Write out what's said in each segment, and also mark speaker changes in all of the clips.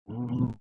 Speaker 1: Mhm.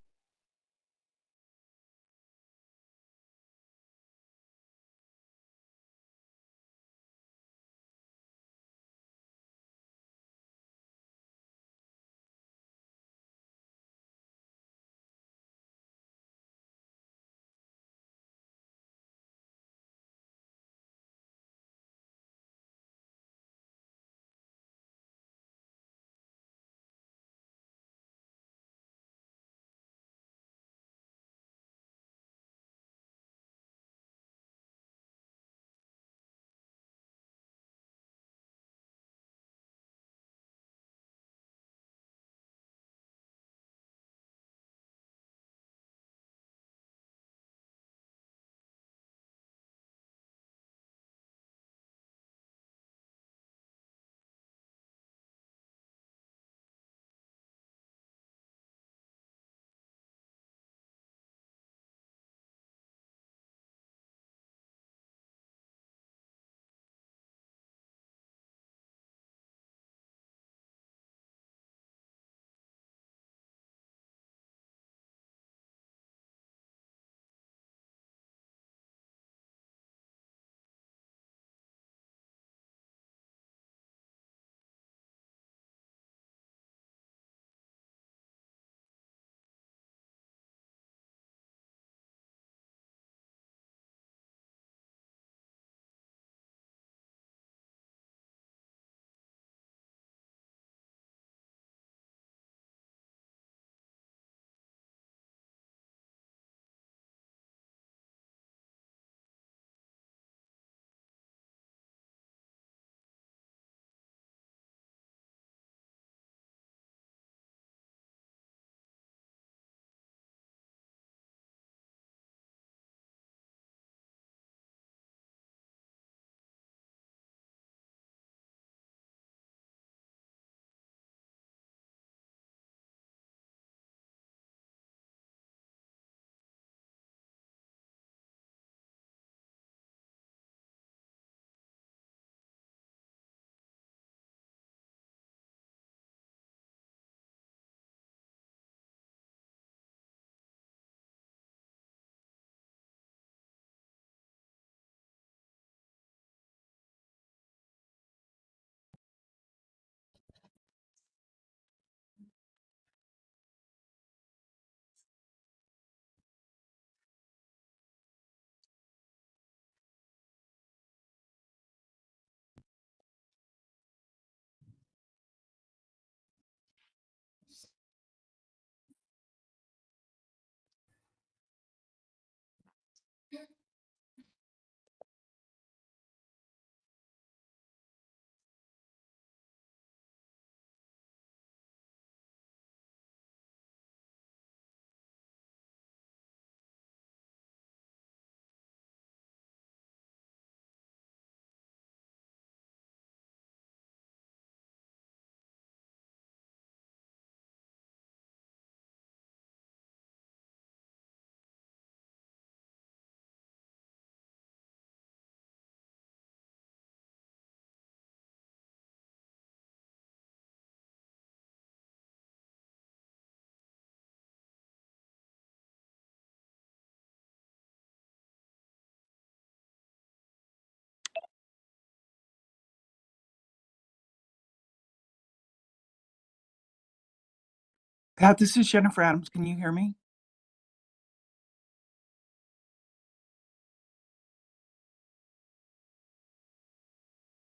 Speaker 2: Pat, this is Jennifer Adams. Can you hear me?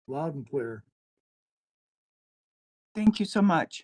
Speaker 1: Loud and clear.
Speaker 2: Thank you so much.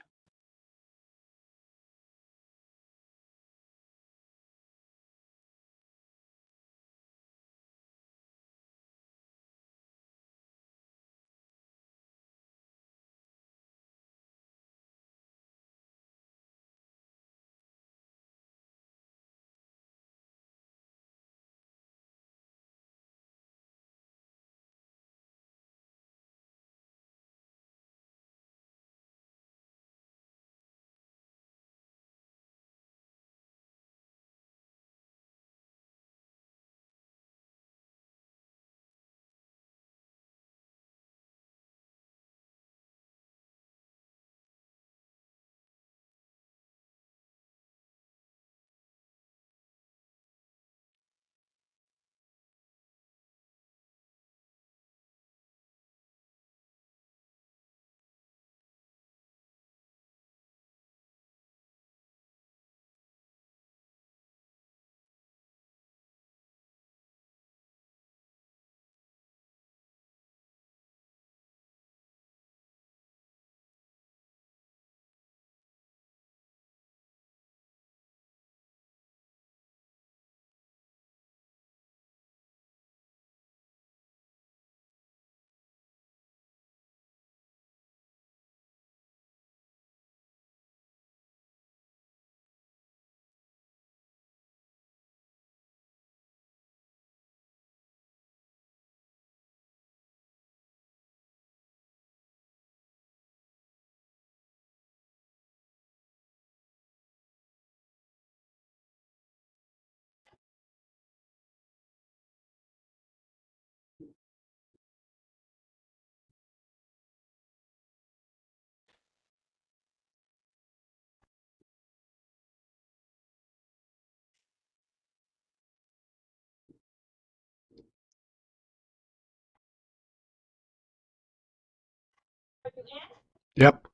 Speaker 3: Yep.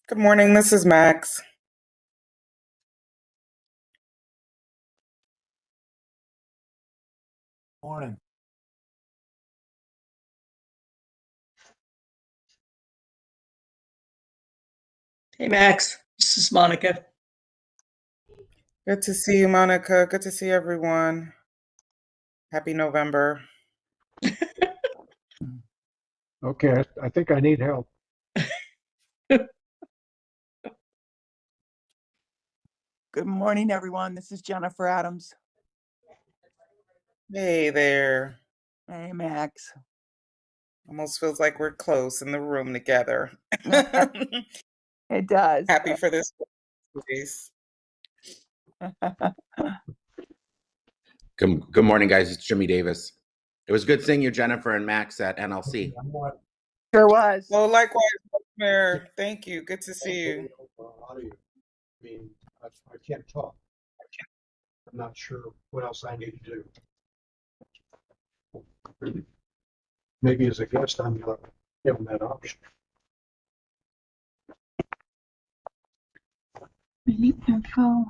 Speaker 4: Good morning, this is Max.
Speaker 1: Morning.
Speaker 5: Hey, Max. This is Monica.
Speaker 4: Good to see you, Monica. Good to see everyone. Happy November.
Speaker 3: Okay. I think I need help.
Speaker 2: Good morning, everyone. This is Jennifer Adams.
Speaker 4: Hey there.
Speaker 2: Hey, Max.
Speaker 4: Almost feels like we're close in the room together.
Speaker 2: It does.
Speaker 4: Happy for this place.
Speaker 6: Good morning, guys. It's Jimmy Davis. It was good seeing you, Jennifer and Max at NLC.
Speaker 2: Sure was.
Speaker 4: Well, likewise, Mayor. Thank you. Good to see you.
Speaker 3: I mean, I can't talk. I'm not sure what else I need to do. Maybe as a guest, I'm not given that option.
Speaker 2: Info.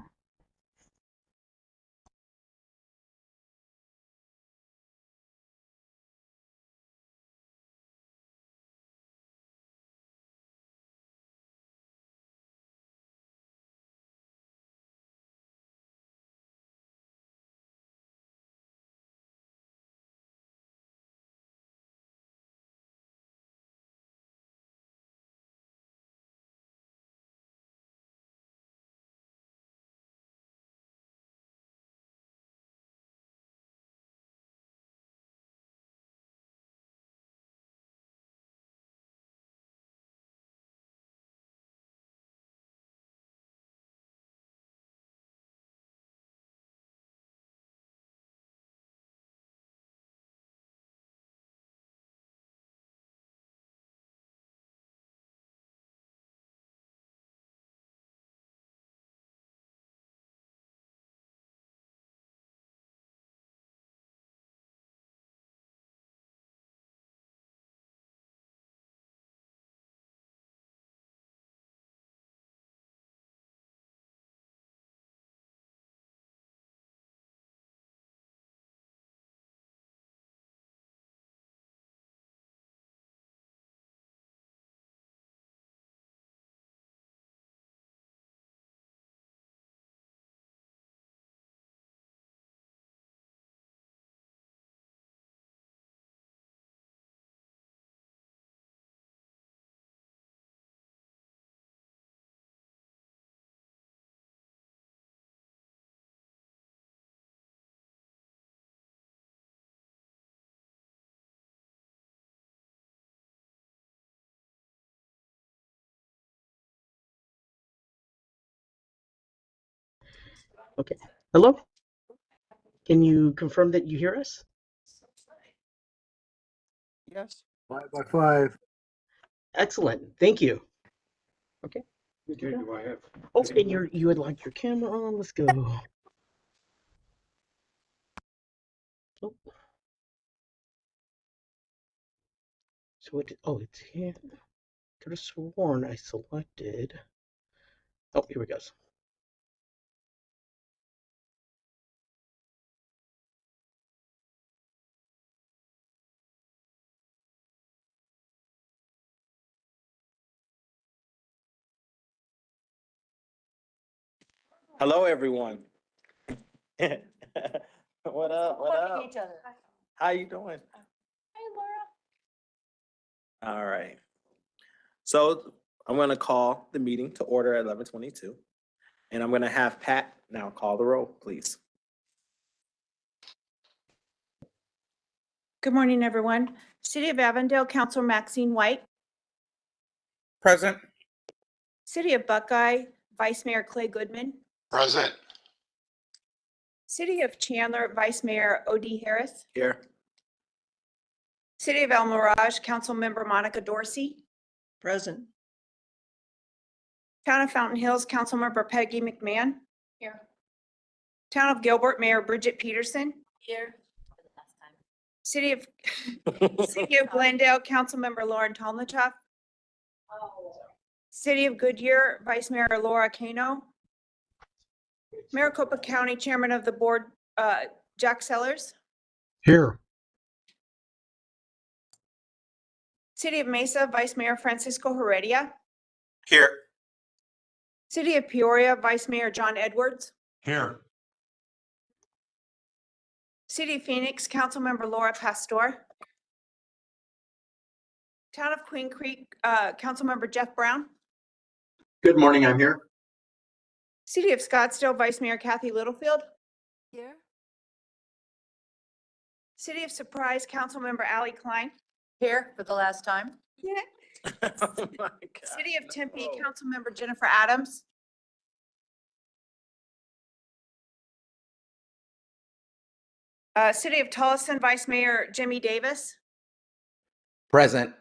Speaker 5: Okay. Hello? Can you confirm that you hear us?
Speaker 2: Yes.
Speaker 1: 5x5.
Speaker 5: Excellent. Thank you. Okay.
Speaker 3: Okay, do I have?
Speaker 5: Oh, and you would like your camera on. Let's go. Oh. So it's here. Could have sworn I selected. Oh, here we go.
Speaker 7: Hello, everyone. What up? What up?
Speaker 8: Each other.
Speaker 7: How you doing?
Speaker 8: Hey, Laura.
Speaker 7: All right. So I'm going to call the meeting to order at 11:22, and I'm going to have Pat now call the roll, please.
Speaker 8: Good morning, everyone. City of Avondale, Councilor Maxine White.
Speaker 4: Present.
Speaker 8: City of Buckeye, Vice Mayor Clay Goodman.
Speaker 3: Present.
Speaker 8: City of Chandler, Vice Mayor O.D. Harris.
Speaker 7: Here.
Speaker 8: City of El Mirage, Councilmember Monica Dorsey.
Speaker 2: Present.
Speaker 8: Town of Fountain Hills, Councilmember Peggy McMahon. Here. Town of Gilbert, Mayor Bridget Peterson. Here. City of Glendale, Councilmember Lauren Tolmachoff. City of Goodyear, Vice Mayor Laura Kano. Maricopa County Chairman of the Board, Jack Sellers.
Speaker 3: Here.
Speaker 8: City of Mesa, Vice Mayor Francisco Heredia.
Speaker 7: Here.
Speaker 8: City of Peoria, Vice Mayor John Edwards.
Speaker 7: Here.
Speaker 8: City of Phoenix, Councilmember Laura Pastor. Town of Queen Creek, Councilmember Jeff Brown.
Speaker 6: Good morning, I'm here.
Speaker 8: City of Scottsdale, Vice Mayor Kathy Littlefield.
Speaker 9: Here.
Speaker 8: City of Surprise, Councilmember Ally Klein.
Speaker 9: Here for the last time.
Speaker 7: Oh my God.
Speaker 8: City of Tempe,
Speaker 7: Oh.
Speaker 8: Councilmember Jennifer Adams. City of Tolleson, Vice Mayor Jimmy Davis.
Speaker 6: Present.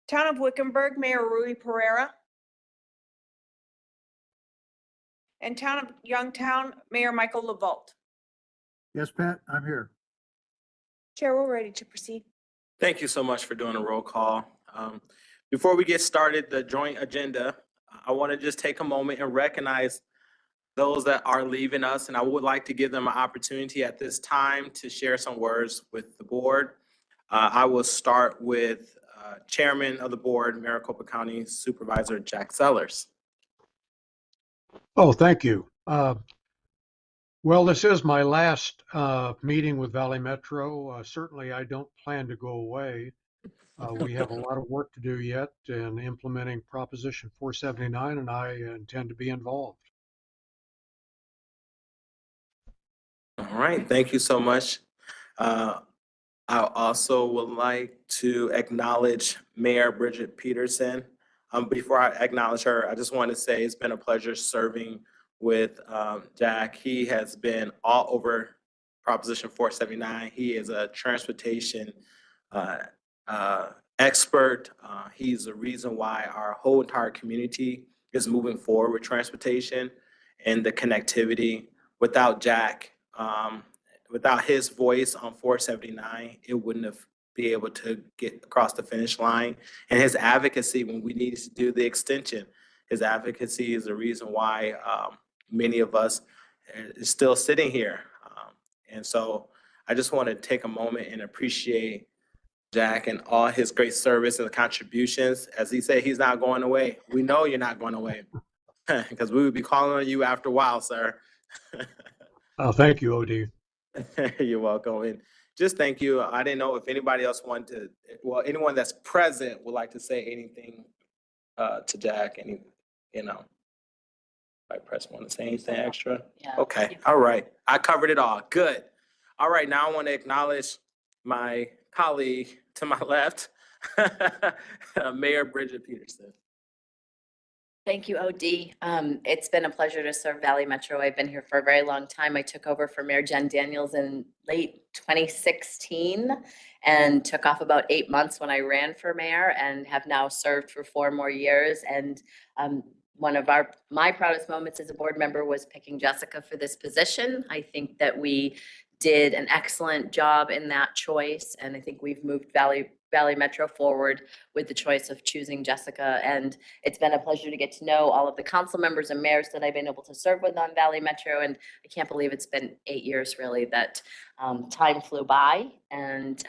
Speaker 8: Town of Wickenburg, Mayor Rui Pereira. And Town of Youngtown, Mayor Michael LaVault.
Speaker 1: Yes, Pat, I'm here.
Speaker 8: Chair, we're ready to proceed.
Speaker 7: Thank you so much for doing a roll call. Before we get started, the joint agenda, I want to just take a moment and recognize those that are leaving us, and I would like to give them an opportunity at this time to share some words with the board. I will start with Chairman of the Board, Maricopa County Supervisor Jack Sellers.
Speaker 3: Oh, thank you. Well, this is my last meeting with Valley Metro. Certainly, I don't plan to go away. We have a lot of work to do yet in implementing Proposition 479, and I intend to be involved.
Speaker 7: All right, thank you so much. I also would like to acknowledge Mayor Bridget Peterson. Before I acknowledge her, I just want to say it's been a pleasure serving with Jack. He has been all over Proposition 479. He is a transportation expert. He's the reason why our whole entire community is moving forward with transportation and the connectivity. Without Jack, without his voice on 479, it wouldn't have been able to get across the finish line. And his advocacy when we needed to do the extension, his advocacy is the reason why many of us is still sitting here. And so I just want to take a moment and appreciate Jack and all his great service and contributions. As he said, he's not going away. We know you're not going away because we would be calling on you after a while, sir.
Speaker 3: Thank you, OD.
Speaker 7: You're welcome. And just thank you. I didn't know if anybody else wanted to, well, anyone that's present would like to say anything to Jack. I press want to say anything extra?
Speaker 9: Yeah.
Speaker 7: Okay, all right. I covered it all. Good. All right, now I want to acknowledge my colleague to my left, Mayor Bridget Peterson.
Speaker 9: Thank you, OD. It's been a pleasure to serve Valley Metro. I've been here for a very long time. I took over for Mayor Jen Daniels in late 2016 and took off about 8 months when I ran for mayor and have now served for 4 more years. And one of my proudest moments as a board member was picking Jessica for this position. I think that we did an excellent job in that choice. And I think we've moved Valley Metro forward with the choice of choosing Jessica. And it's been a pleasure to get to know all of the council members and mayors that I've been able to serve with on Valley Metro. And I can't believe it's been 8 years really that time flew by. And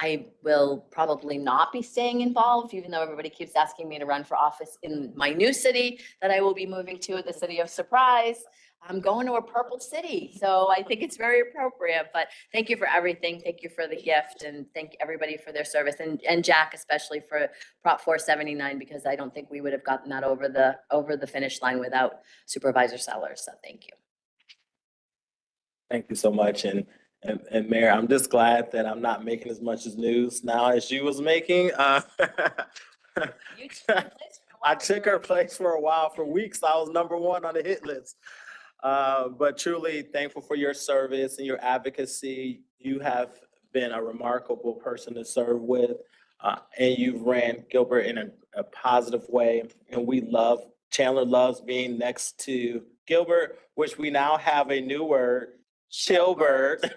Speaker 9: I will probably not be staying involved, even though everybody keeps asking me to run for office in my new city that I will be moving to, the city of Surprise. I'm going to a purple city, so I think it's very appropriate. But thank you for everything. Thank you for the gift, and thank everybody for their service, and Jack especially for Prop 479, because I don't think we would have gotten that over the finish line without Supervisor Sellers. So thank you.
Speaker 7: Thank you so much. And Mayor, I'm just glad that I'm not making as much as news now as you was making.
Speaker 9: You took my place for a while.
Speaker 7: I took her place for a while, for weeks. I was #1 on the hit list. But truly thankful for your service and your advocacy. You have been a remarkable person to serve with, and you've ran Gilbert in a positive way. And Chandler loves being next to Gilbert, which we now have a new word, Chilbert.
Speaker 9: Gilbert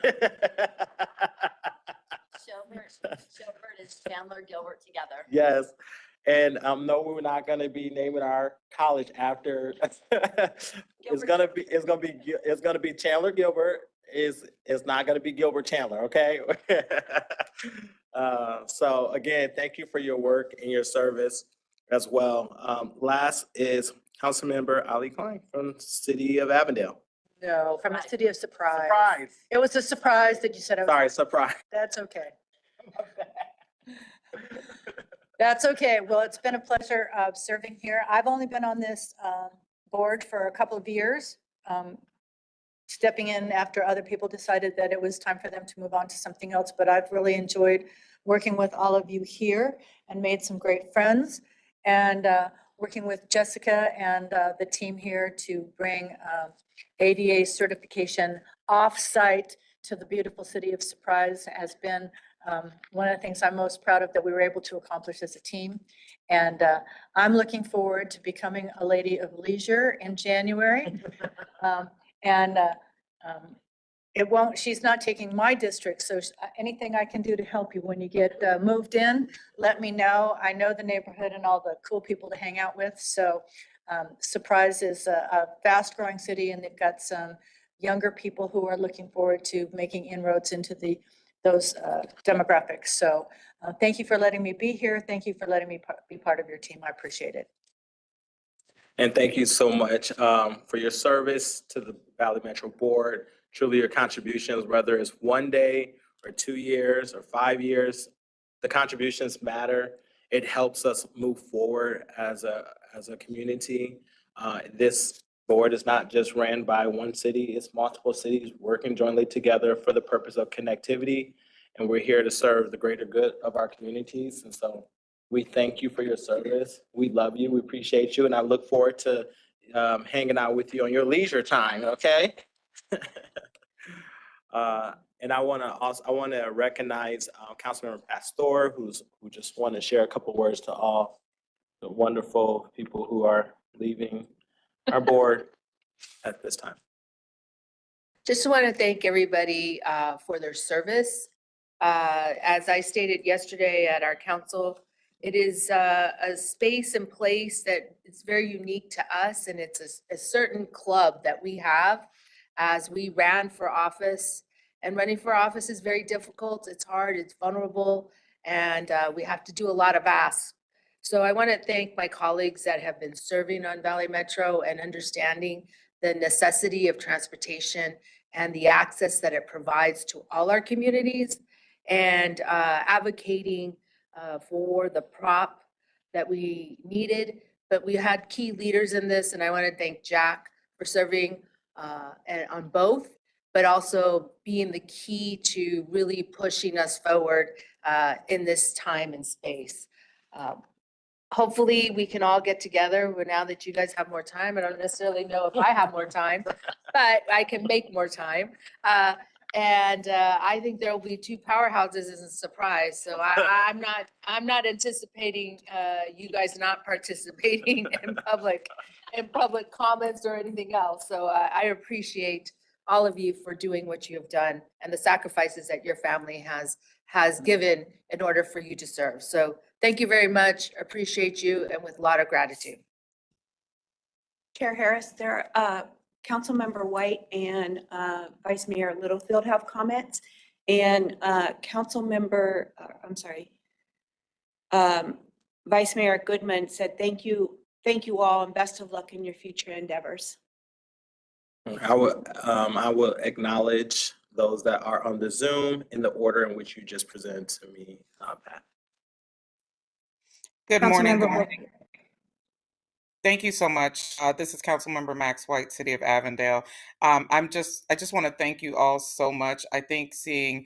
Speaker 9: is Chandler Gilbert together.
Speaker 7: Yes. And no, we're not gonna be naming our college after. It's gonna be Chandler Gilbert. It's not gonna be Gilbert Chandler, okay? So again, thank you for your work and your service as well. Last is Councilmember Ali Klein from the City of Avondale.
Speaker 10: No, from the
Speaker 9: Surprise.
Speaker 10: city of Surprise.
Speaker 7: Surprise.
Speaker 10: It was a surprise that you said I was.
Speaker 7: Sorry, surprise.
Speaker 10: That's okay. That's okay. Well, it's been a pleasure serving here. I've only been on this board for a couple of years, stepping in after other people decided that it was time for them to move on to something else. But I've really enjoyed working with all of you here and made some great friends. And working with Jessica and the team here to bring ADA certification off-site to the beautiful city of Surprise has been one of the things I'm most proud of that we were able to accomplish as a team. And I'm looking forward to becoming a lady of leisure in January. She's not taking my district, so anything I can do to help you when you get moved in, let me know. I know the neighborhood and all the cool people to hang out with. So Surprise is a fast-growing city, and they've got some younger people who are looking forward to making inroads into those demographics. So thank you for letting me be here. Thank you for letting me be part of your team. I appreciate it.
Speaker 7: And thank you so much for your service to the Valley Metro Board. Truly your contributions, whether it's 1 day or 2 years or 5 years, the contributions matter. It helps us move forward as a community. This board is not just ran by one city, it's multiple cities working jointly together for the purpose of connectivity. And we're here to serve the greater good of our communities. And so we thank you for your service. We love you, we appreciate you, and I look forward to hanging out with you on your leisure time, okay? And I want to recognize Councilmember Pastor, who just want to share a couple words to all the wonderful people who are leaving our board at this time.
Speaker 10: Just want to thank everybody for their service. As I stated yesterday at our council, it is a space and place that is very unique to us, and it's a certain club that we have as we ran for office. And running for office is very difficult. It's hard, it's vulnerable, and we have to do a lot of asks. So I want to thank my colleagues that have been serving on Valley Metro and understanding the necessity of transportation and the access that it provides to all our communities, and advocating for the prop that we needed. But we had key leaders in this, and I want to thank Jack for serving on both, but also being the key to really pushing us forward in this time and space. Hopefully we can all get together now that you guys have more time. I don't necessarily know if I have more time, but I can make more time. I think there will be two powerhouses as a surprise. So I'm not anticipating you guys not participating in public comments or anything else. So I appreciate all of you for doing what you have done and the sacrifices that your family has given in order for you to serve. So thank you very much. Appreciate you, and with a lot of gratitude.
Speaker 8: Chair Harris, Councilmember White and Vice Mayor Littlefield have comments, and Vice Mayor Goodman said, thank you all, and best of luck in your future endeavors.
Speaker 7: I will acknowledge those that are on the Zoom in the order in which you just presented to me, Pat.
Speaker 4: Good morning.
Speaker 8: Councilmember White.
Speaker 4: Thank you so much. This is Councilmember Max White, City of Avondale. I just want to thank you all so much. I think seeing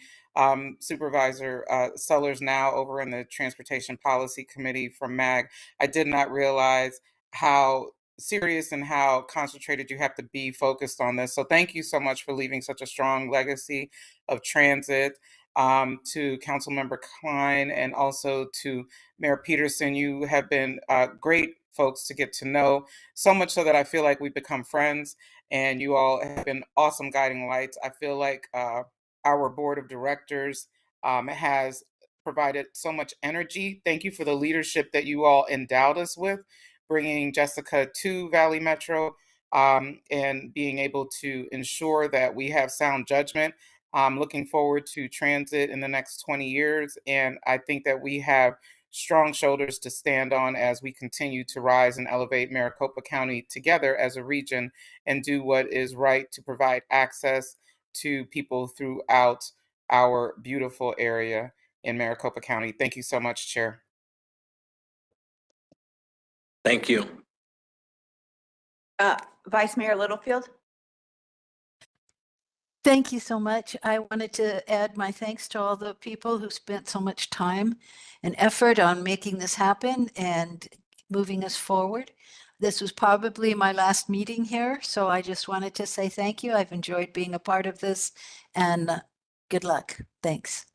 Speaker 4: Supervisor Sellers now over in the Transportation Policy Committee from MAG, I did not realize how serious and how concentrated you have to be focused on this. So thank you so much for leaving such a strong legacy of transit. To Councilmember Klein and also to Mayor Peterson, you have been great folks to get to know, so much so that I feel like we've become friends, and you all have been awesome guiding lights. I feel like our board of directors has provided so much energy. Thank you for the leadership that you all endowed us with, bringing Jessica to Valley Metro and being able to ensure that we have sound judgment. I'm looking forward to transit in the next 20 years, and I think that we have strong shoulders to stand on as we continue to rise and elevate Maricopa County together as a region and do what is right to provide access to people throughout our beautiful area in Maricopa County. Thank you so much, Chair.
Speaker 7: Thank you.
Speaker 8: Vice Mayor Littlefield?
Speaker 11: Thank you so much. I wanted to add my thanks to all the people who spent so much time and effort on making this happen and moving us forward. This was probably my last meeting here, so I just wanted to say thank you. I've enjoyed being a part of this, and good luck. Thanks.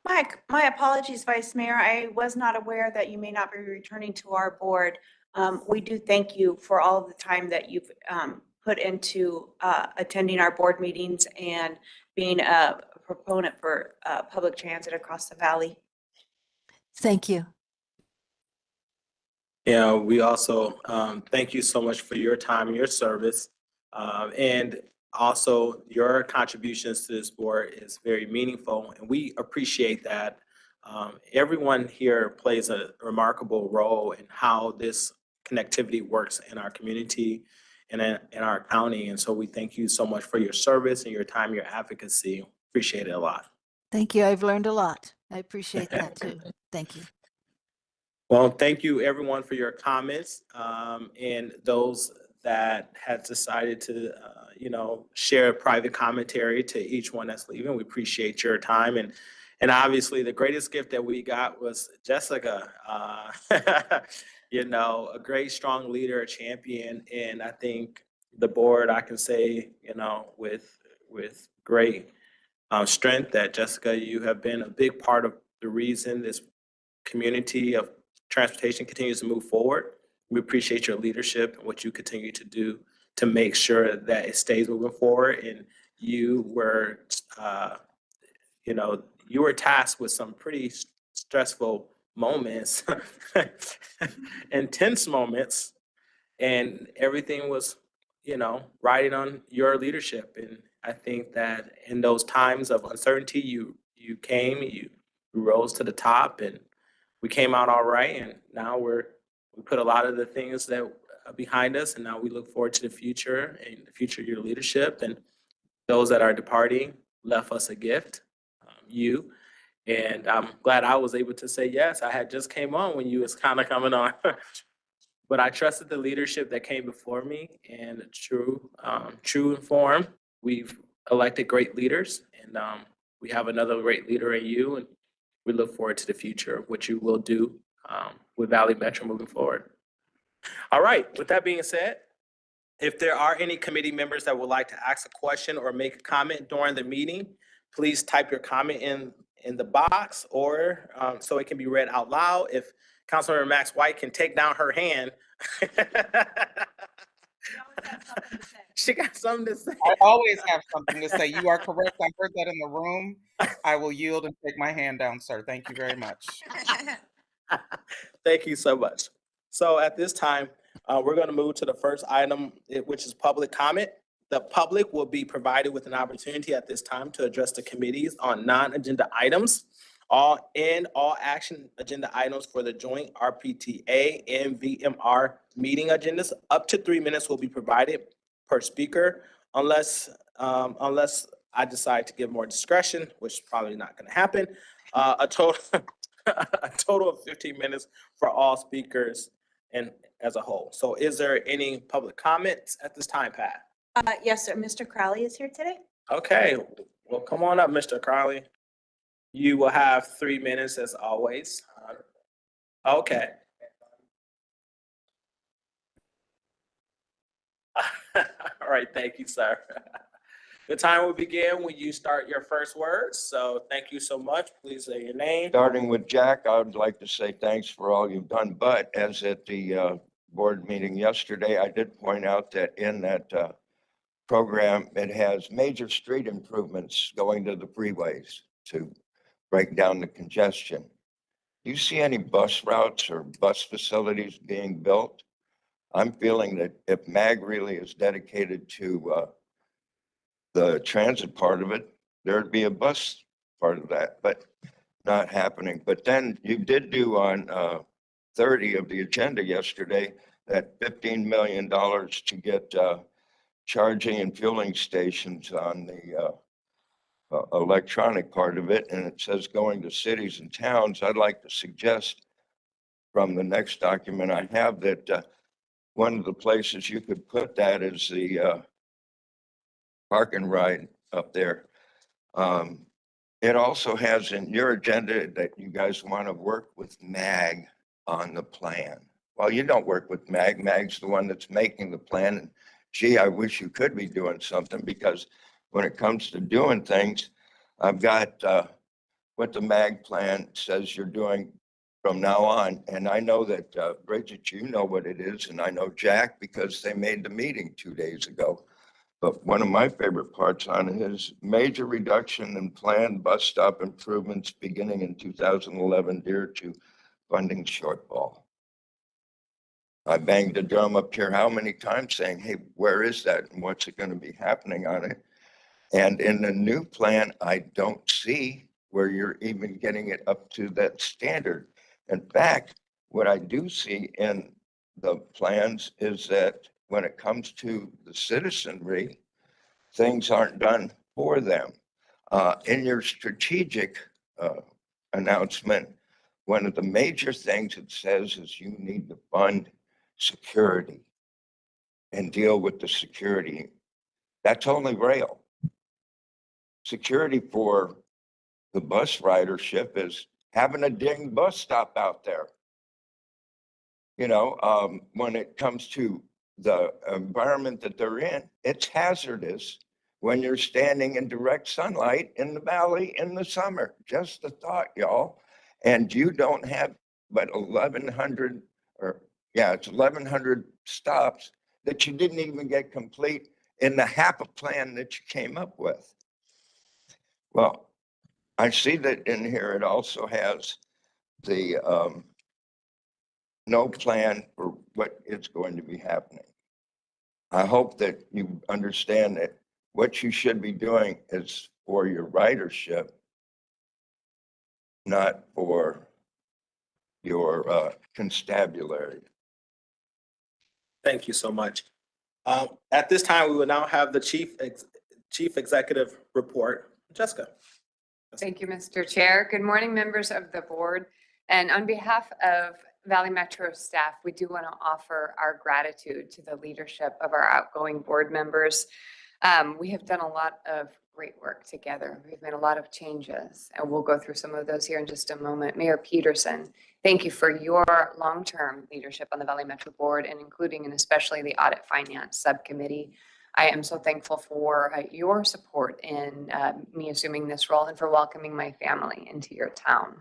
Speaker 8: My apologies, Vice Mayor. I was not aware that you may not be returning to our board. We do thank you for all of the time that you've put into attending our board meetings and being a proponent for public transit across the valley.
Speaker 11: Thank you.
Speaker 7: Yeah, we also thank you so much for your time and your service. And also your contributions to this board is very meaningful, and we appreciate that. Everyone here plays a remarkable role in how this connectivity works in our community and in our county. And so we thank you so much for your service and your time, your advocacy. Appreciate it a lot.
Speaker 11: Thank you. I've learned a lot. I appreciate that too. Thank you.
Speaker 7: Well, thank you everyone for your comments, and those that had decided to, share private commentary to each one that's leaving. We appreciate your time. And obviously the greatest gift that we got was Jessica, a great, strong leader, a champion. And I think the board, I can say, with great strength that Jessica, you have been a big part of the reason this community of transportation continues to move forward. We appreciate your leadership and what you continue to do to make sure that it stays moving forward. And you were, you were tasked with some pretty stressful moments, intense moments, and everything was, riding on your leadership. And I think that in those times of uncertainty, you rose to the top, and we came out all right. And now we put a lot of the things that are behind us, and now we look forward to the future and the future of your leadership. And those that are departing left us a gift, you. And I'm glad I was able to say yes. I had just came on when you was kind of coming on. But I trusted the leadership that came before me, and true informed. We've elected great leaders, and we have another great leader in you. And we look forward to the future of what you will do with Valley Metro moving forward. All right, with that being said, if there are any committee members that would like to ask a question or make a comment during the meeting, please type your comment in the box, or so it can be read out loud. If Councilmember Max White can take down her hand. She got something to say.
Speaker 4: I always have something to say. You are correct. I heard that in the room. I will yield and take my hand down, sir. Thank you very much.
Speaker 7: Thank you so much. So at this time, we're going to move to the first item, which is public comment. The public will be provided with an opportunity at this time to address the committees on non-agenda items. All action agenda items for the joint RPTA and VMR meeting agendas. Up to 3 minutes will be provided per speaker, unless I decide to give more discretion, which is probably not going to happen. A total of 15 minutes for all speakers and as a whole. So is there any public comments at this time, Pat?
Speaker 8: Yes, sir. Mr. Crowley is here today.
Speaker 7: Okay, well, come on up, Mr. Crowley. You will have 3 minutes as always. Okay. All right, thank you, sir. The time will begin when you start your first words. So thank you so much. Please say your name.
Speaker 12: Starting with Jack, I would like to say thanks for all you've done, but as at the board meeting yesterday, I did point out that in that program, it has major street improvements going to the freeways to break down the congestion. Do you see any bus routes or bus facilities being built? I'm feeling that if MAG really is dedicated to the transit part of it, there'd be a bus part of that, but not happening. But then you did do on 30 of the agenda yesterday, that $15 million to get charging and fueling stations on the electronic part of it. And it says going to cities and towns. I'd like to suggest from the next document I have that one of the places you could put that is the park and ride up there. It also has in your agenda that you guys want to work with MAG on the plan. Well, you don't work with MAG. MAG's the one that's making the plan. And gee, I wish you could be doing something, because when it comes to doing things, I've got what the MAG plan says you're doing from now on. And I know that Bridget, you know what it is. And I know Jack, because they made the meeting 2 days ago. But one of my favorite parts on it is major reduction in planned bus stop improvements beginning in 2011 due to funding shortfall. I banged the drum up here how many times saying, hey, where is that? And what's it going to be happening on it? And in the new plan, I don't see where you're even getting it up to that standard. In fact, what I do see in the plans is that when it comes to the citizenry, things aren't done for them. In your strategic announcement, one of the major things it says is you need to fund security and deal with the security. That's only rail. Security for the bus ridership is having a ding bus stop out there. You know, when it comes to the environment that they're in, it's hazardous when you're standing in direct sunlight in the valley in the summer. Just a thought, y'all. And you don't have but 1,100 or yeah, it's 1,100 stops that you didn't even get complete in the half a plan that you came up with. Well, I see that in here it also has the no plan for what is going to be happening. I hope that you understand that what you should be doing is for your ridership, not for your constabulary.
Speaker 7: Thank you so much. At this time, we will now have the Chief Executive Report. Jessica.
Speaker 13: Thank you, Mr. Chair. Good morning, members of the board. And on behalf of Valley Metro staff, we do want to offer our gratitude to the leadership of our outgoing board members. We have done a lot of great work together. We've made a lot of changes, and we'll go through some of those here in just a moment. Mayor Peterson, thank you for your long-term leadership on the Valley Metro board, and including and especially the Audit Finance Subcommittee. I am so thankful for your support in me assuming this role and for welcoming my family into your town.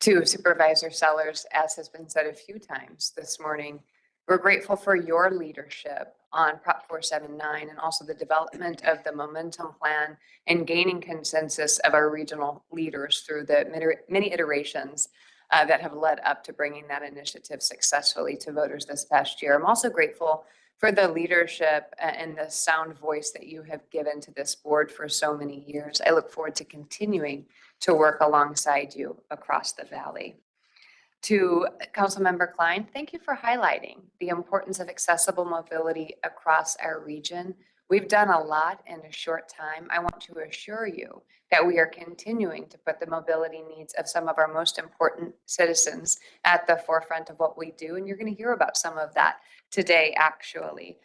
Speaker 13: To Supervisor Sellers, as has been said a few times this morning, we're grateful for your leadership on Prop 479 and also the development of the momentum plan and gaining consensus of our regional leaders through the many iterations that have led up to bringing that initiative successfully to voters this past year. I'm also grateful for the leadership and the sound voice that you have given to this board for so many years. I look forward to continuing to work alongside you across the valley. To Councilmember Klein, thank you for highlighting the importance of accessible mobility across our region. We've done a lot in a short time. I want to assure you that we are continuing to put the mobility needs of some of our most important citizens at the forefront of what we do. And you're going to hear about some of that today, actually.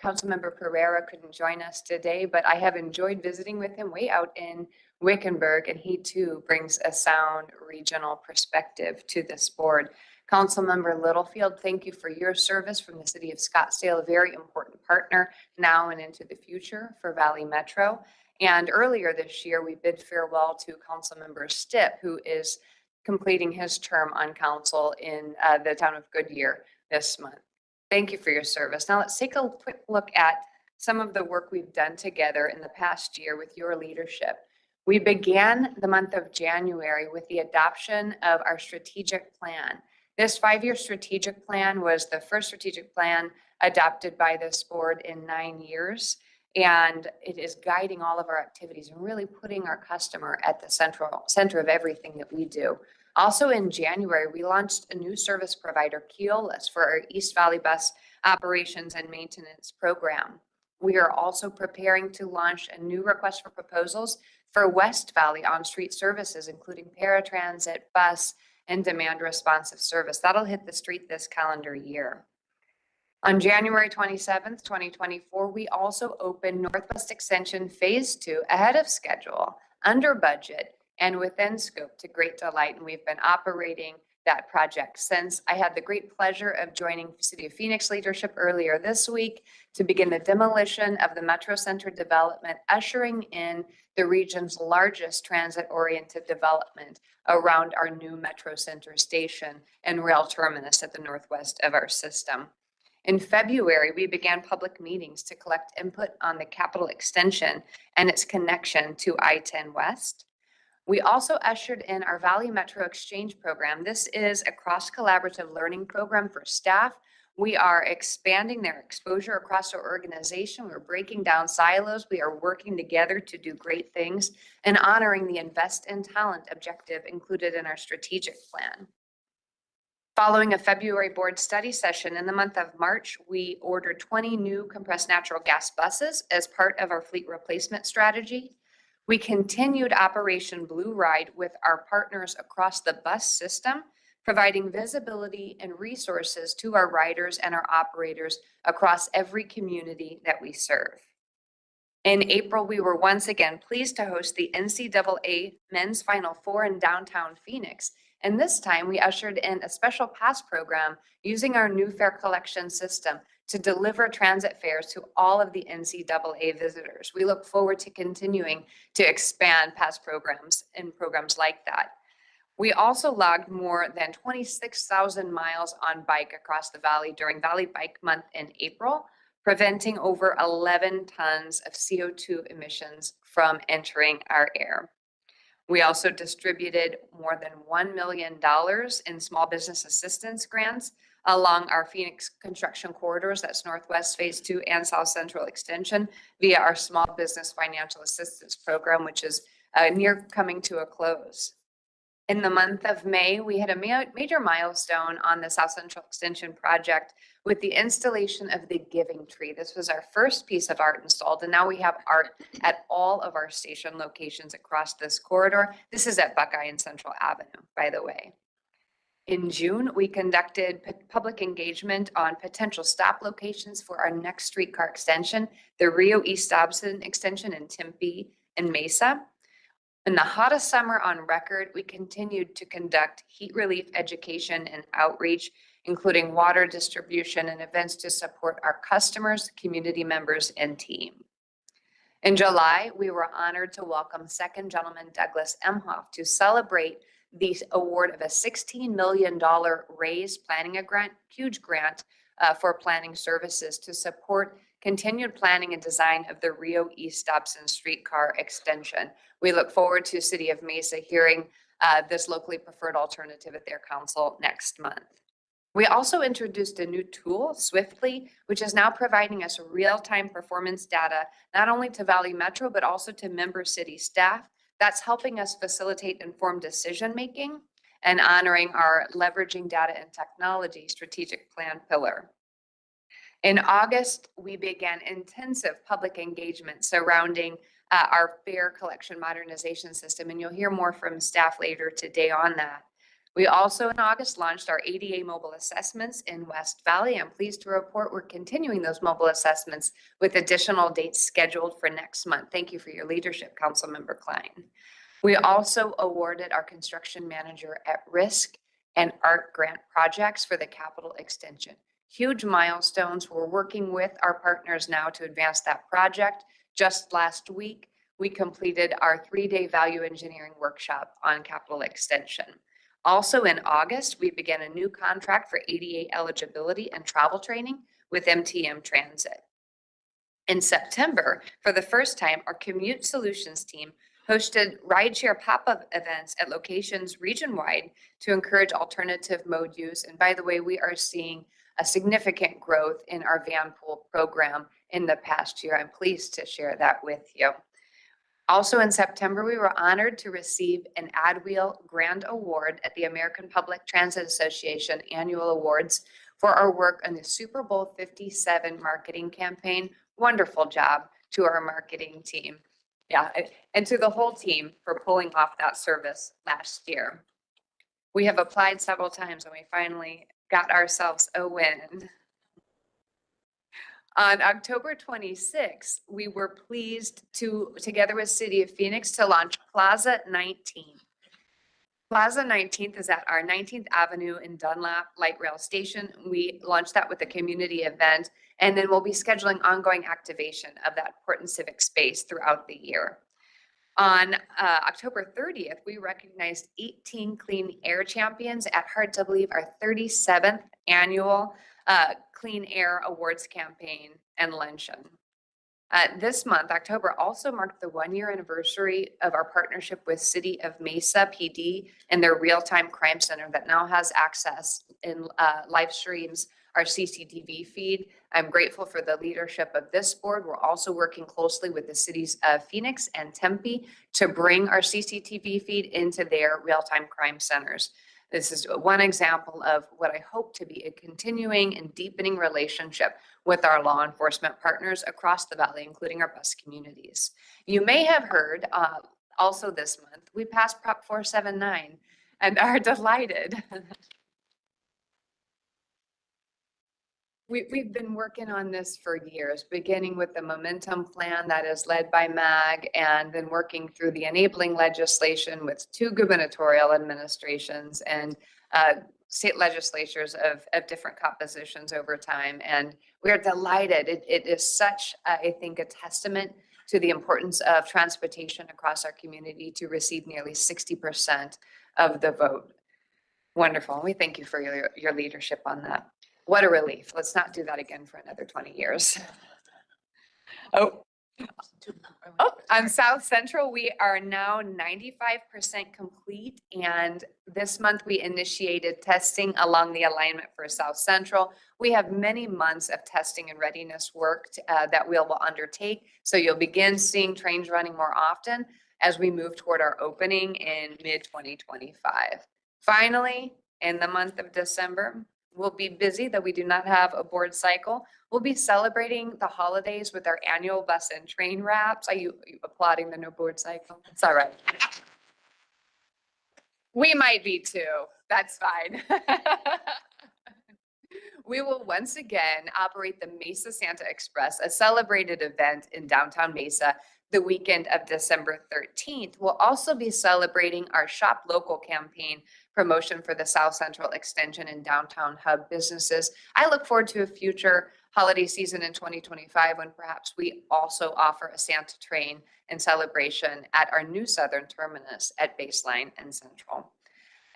Speaker 13: Councilmember Pereira couldn't join us today, but I have enjoyed visiting with him way out in Wickenburg, and he too brings a sound regional perspective to this board. Councilmember Littlefield, thank you for your service from the city of Scottsdale, a very important partner now and into the future for Valley Metro. And earlier this year, we bid farewell to Councilmember Stipp, who is completing his term on council in the town of Goodyear this month. Thank you for your service. Now let's take a quick look at some of the work we've done together in the past year with your leadership. We began the month of January with the adoption of our strategic plan. This 5-year strategic plan was the first strategic plan adopted by this board in 9 years. And it is guiding all of our activities and really putting our customer at the center of everything that we do. Also in January, we launched a new service provider, Keolis, for our East Valley Bus operations and maintenance program. We are also preparing to launch a new request for proposals for West Valley on-street services, including paratransit, bus, and demand responsive service. That'll hit the street this calendar year. On January 27th, 2024, we also opened Northwest Extension Phase 2 ahead of schedule, under budget, and within scope to great delight. And we've been operating that project since. I had the great pleasure of joining City of Phoenix leadership earlier this week to begin the demolition of the Metro Center development, ushering in the region's largest transit-oriented development around our new Metro Center station and rail terminus at the northwest of our system. In February, we began public meetings to collect input on the Capitol Extension and its connection to I-10 West. We also ushered in our Valley Metro Exchange program. This is a cross-collaborative learning program for staff. We are expanding their exposure across our organization. We're breaking down silos. We are working together to do great things and honoring the Invest in Talent objective included in our strategic plan. Following a February board study session in the month of March, we ordered 20 new compressed natural gas buses as part of our fleet replacement strategy. We continued Operation Blue Ride with our partners across the bus system, providing visibility and resources to our riders and our operators across every community that we serve. In April, we were once again pleased to host the NCAA Men's Final Four in downtown Phoenix. And this time we ushered in a special pass program using our new fare collection system to deliver transit fares to all of the NCAA visitors. We look forward to continuing to expand pass programs and programs like that. We also logged more than 26,000 miles on bike across the valley during Valley Bike Month in April, preventing over 11 tons of CO2 emissions from entering our air. We also distributed more than $1 million in small business assistance grants along our Phoenix construction corridors, that's Northwest Phase 2 and South Central Extension, via our Small Business Financial Assistance Program, which is near coming to a close. In the month of May, we had a major milestone on the South Central Extension project with the installation of the Giving Tree. This was our first piece of art installed, and now we have art at all of our station locations across this corridor. This is at Buckeye and Central Avenue, by the way. In June, we conducted public engagement on potential stop locations for our next streetcar extension, the Rio East Dobson extension in Tempe and Mesa. In the hottest summer on record, we continued to conduct heat relief education and outreach, including water distribution and events to support our customers, community members, and team. In July, we were honored to welcome Second Gentleman Douglas Emhoff to celebrate the award of a $16 million RAISE planning grant, huge grant for planning services to support continued planning and design of the Rio East Dobson streetcar extension. We look forward to City of Mesa hearing this locally preferred alternative at their council next month. We also introduced a new tool, Swiftly, which is now providing us real-time performance data, not only to Valley Metro, but also to member city staff. That's helping us facilitate informed decision-making and honoring our leveraging data and technology strategic plan pillar. In August, we began intensive public engagement surrounding our fare collection modernization system, and you'll hear more from staff later today on that. We also in August launched our ADA mobile assessments in West Valley. I'm pleased to report we're continuing those mobile assessments with additional dates scheduled for next month. Thank you for your leadership, Councilmember Klein. We also awarded our construction manager at risk and art grant projects for the capital extension. Huge milestones. We're working with our partners now to advance that project. Just last week, we completed our 3-day value engineering workshop on capital extension. Also in August, we began a new contract for ADA eligibility and travel training with MTM Transit. In September, for the first time, our Commute Solutions team hosted rideshare pop-up events at locations region-wide to encourage alternative mode use. And by the way, we are seeing a significant growth in our van pool program in the past year. I'm pleased to share that with you. Also in September, we were honored to receive an AdWheel Grand Award at the American Public Transit Association Annual Awards for our work on the Super Bowl 57 marketing campaign. Wonderful job to our marketing team. Yeah, and to the whole team for pulling off that service last year. We have applied several times and we finally got ourselves a win. On October 26th, we were pleased to, together with City of Phoenix, to launch Plaza 19. Plaza 19th is at our 19th Avenue in Dunlap Light Rail Station. We launched that with a community event, and then we'll be scheduling ongoing activation of that important civic space throughout the year. On October 30th, we recognized 18 clean air champions at Hard to Believe, our 37th annual Clean Air Awards campaign and luncheon. This month, October, also marked the 1-year anniversary of our partnership with City of Mesa PD and their real-time crime center that now has access in live streams our CCTV feed. I'm grateful for the leadership of this board. We're also working closely with the cities of Phoenix and Tempe to bring our CCTV feed into their real-time crime centers. This is one example of what I hope to be a continuing and deepening relationship with our law enforcement partners across the valley, including our bus communities. You may have heard also this month, we passed Prop 479 and are delighted. We've been working on this for years, beginning with the momentum plan that is led by MAG, and then working through the enabling legislation with 2 gubernatorial administrations and state legislatures of different compositions over time. And we are delighted. It is such, I think, a testament to the importance of transportation across our community to receive nearly 60% of the vote. Wonderful. We thank you for your leadership on that. What a relief. Let's not do that again for another 20 years. On South Central, we are now 95% complete. And this month we initiated testing along the alignment for South Central. We have many months of testing and readiness work that we will undertake. So you'll begin seeing trains running more often as we move toward our opening in mid-2025. Finally, in the month of December, we'll be busy, though we do not have a board cycle. We'll be celebrating the holidays with our annual bus and train wraps. Are you applauding the no board cycle? It's all right. We might be too. That's fine. We will once again operate the Mesa Santa Express, a celebrated event in downtown Mesa, the weekend of December 13th. We'll also be celebrating our Shop Local campaign promotion for the South Central Extension and Downtown Hub businesses. I look forward to a future holiday season in 2025 when perhaps we also offer a Santa train and celebration at our new southern terminus at Baseline and Central.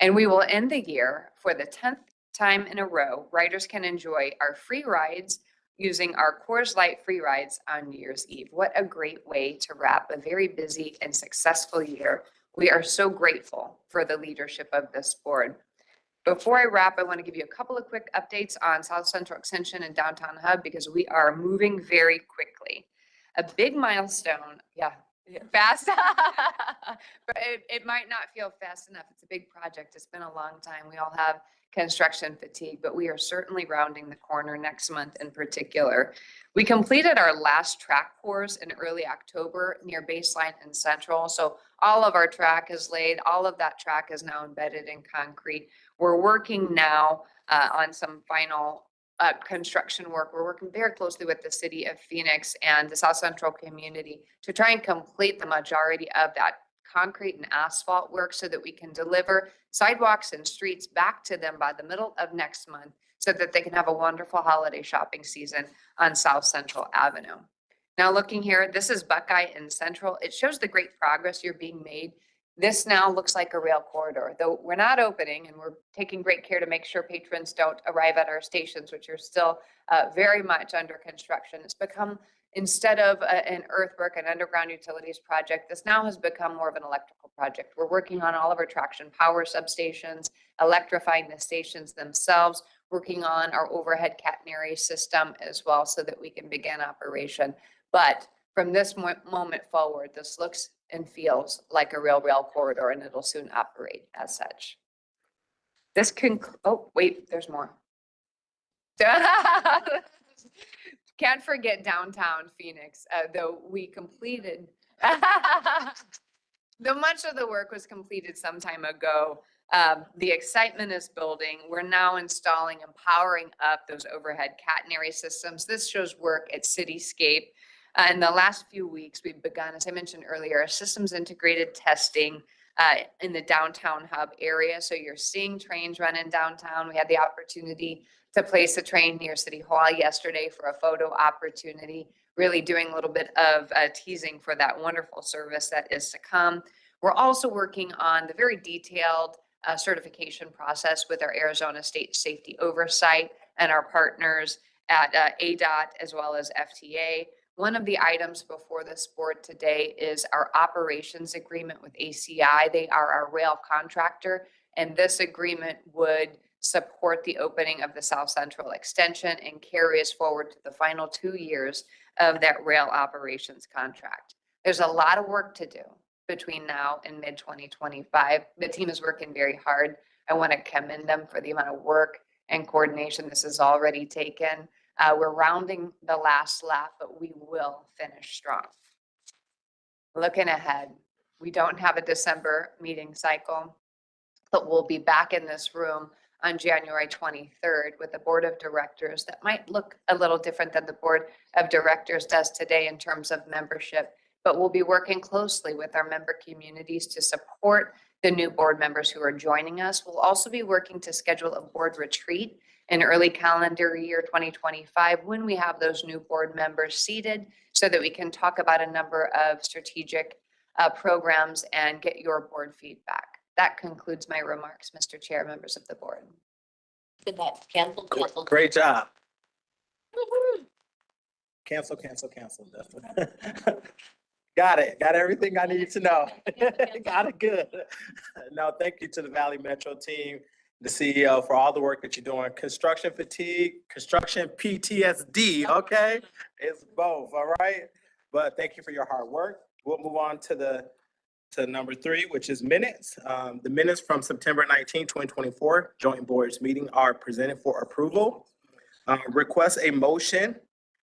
Speaker 13: And we will end the year for the 10th time in a row. Riders can enjoy our free rides using our Coors Light free rides on New Year's Eve. What a great way to wrap a very busy and successful year. We are so grateful for the leadership of this board. Before I wrap, I want to give you a couple of quick updates on South Central Extension and Downtown Hub because we are moving very quickly. A big milestone, fast, but it might not feel fast enough. It's a big project. It's been a long time. We all have construction fatigue, but we are certainly rounding the corner next month in particular. We completed our last track pours in early October near Baseline and Central. So all of our track is laid. All of that track is now embedded in concrete. We're working now on some final construction work. We're working very closely with the City of Phoenix and the South Central community to try and complete the majority of that concrete and asphalt work so that we can deliver sidewalks and streets back to them by the middle of next month so that they can have a wonderful holiday shopping season on South Central Avenue. Now looking here, this is Buckeye and Central. It shows the great progress you're being made. This now looks like a rail corridor, though we're not opening, and we're taking great care to make sure patrons don't arrive at our stations, which are still very much under construction. It's become, instead of an earthwork and underground utilities project, this now has become more of an electrical project. We're working on all of our traction power substations, electrifying the stations themselves, working on our overhead catenary system as well so that we can begin operation. But from this moment forward, this looks and feels like a rail corridor, and it'll soon operate as such. This can, oh, wait, there's more. Can't forget downtown Phoenix, though we completed, though much of the work was completed some time ago. The excitement is building. We're now installing and powering up those overhead catenary systems. This shows work at Cityscape. In the last few weeks, we've begun, as I mentioned earlier, a systems integrated testing in the downtown hub area. So you're seeing trains run in downtown. We had the opportunity to place a train near City Hall yesterday for a photo opportunity, really doing a little bit of teasing for that wonderful service that is to come. We're also working on the very detailed certification process with our Arizona State Safety Oversight and our partners at ADOT as well as FTA. One of the items before this board today is our operations agreement with ACI. They are our rail contractor, and this agreement would support the opening of the South Central extension and carry us forward to the final 2 years of that rail operations contract. There's a lot of work to do between now and mid-2025. The team is working very hard. I want to commend them for the amount of work and coordination this has already taken. We're rounding the last lap, but we will finish strong. Looking ahead, we don't have a December meeting cycle, but we'll be back in this room on January 23rd with a board of directors that might look a little different than the board of directors does today in terms of membership, but we'll be working closely with our member communities to support the new board members who are joining us. We'll also be working to schedule a board retreat in early calendar year 2025 when we have those new board members seated so that we can talk about a number of strategic programs and get your board feedback. That concludes my remarks, Mr. Chair, members of the board.
Speaker 9: Good night. Cancel.
Speaker 7: Great job. Cancel. Got it. Got everything I need to know. Got it good. No, thank you to the Valley Metro team, the CEO, for all the work that you're doing. Construction fatigue, construction PTSD, okay? It's both, all right? But thank you for your hard work. We'll move on to number 3, which is minutes. The minutes from September 19, 2024 joint boards meeting are presented for approval. Request a motion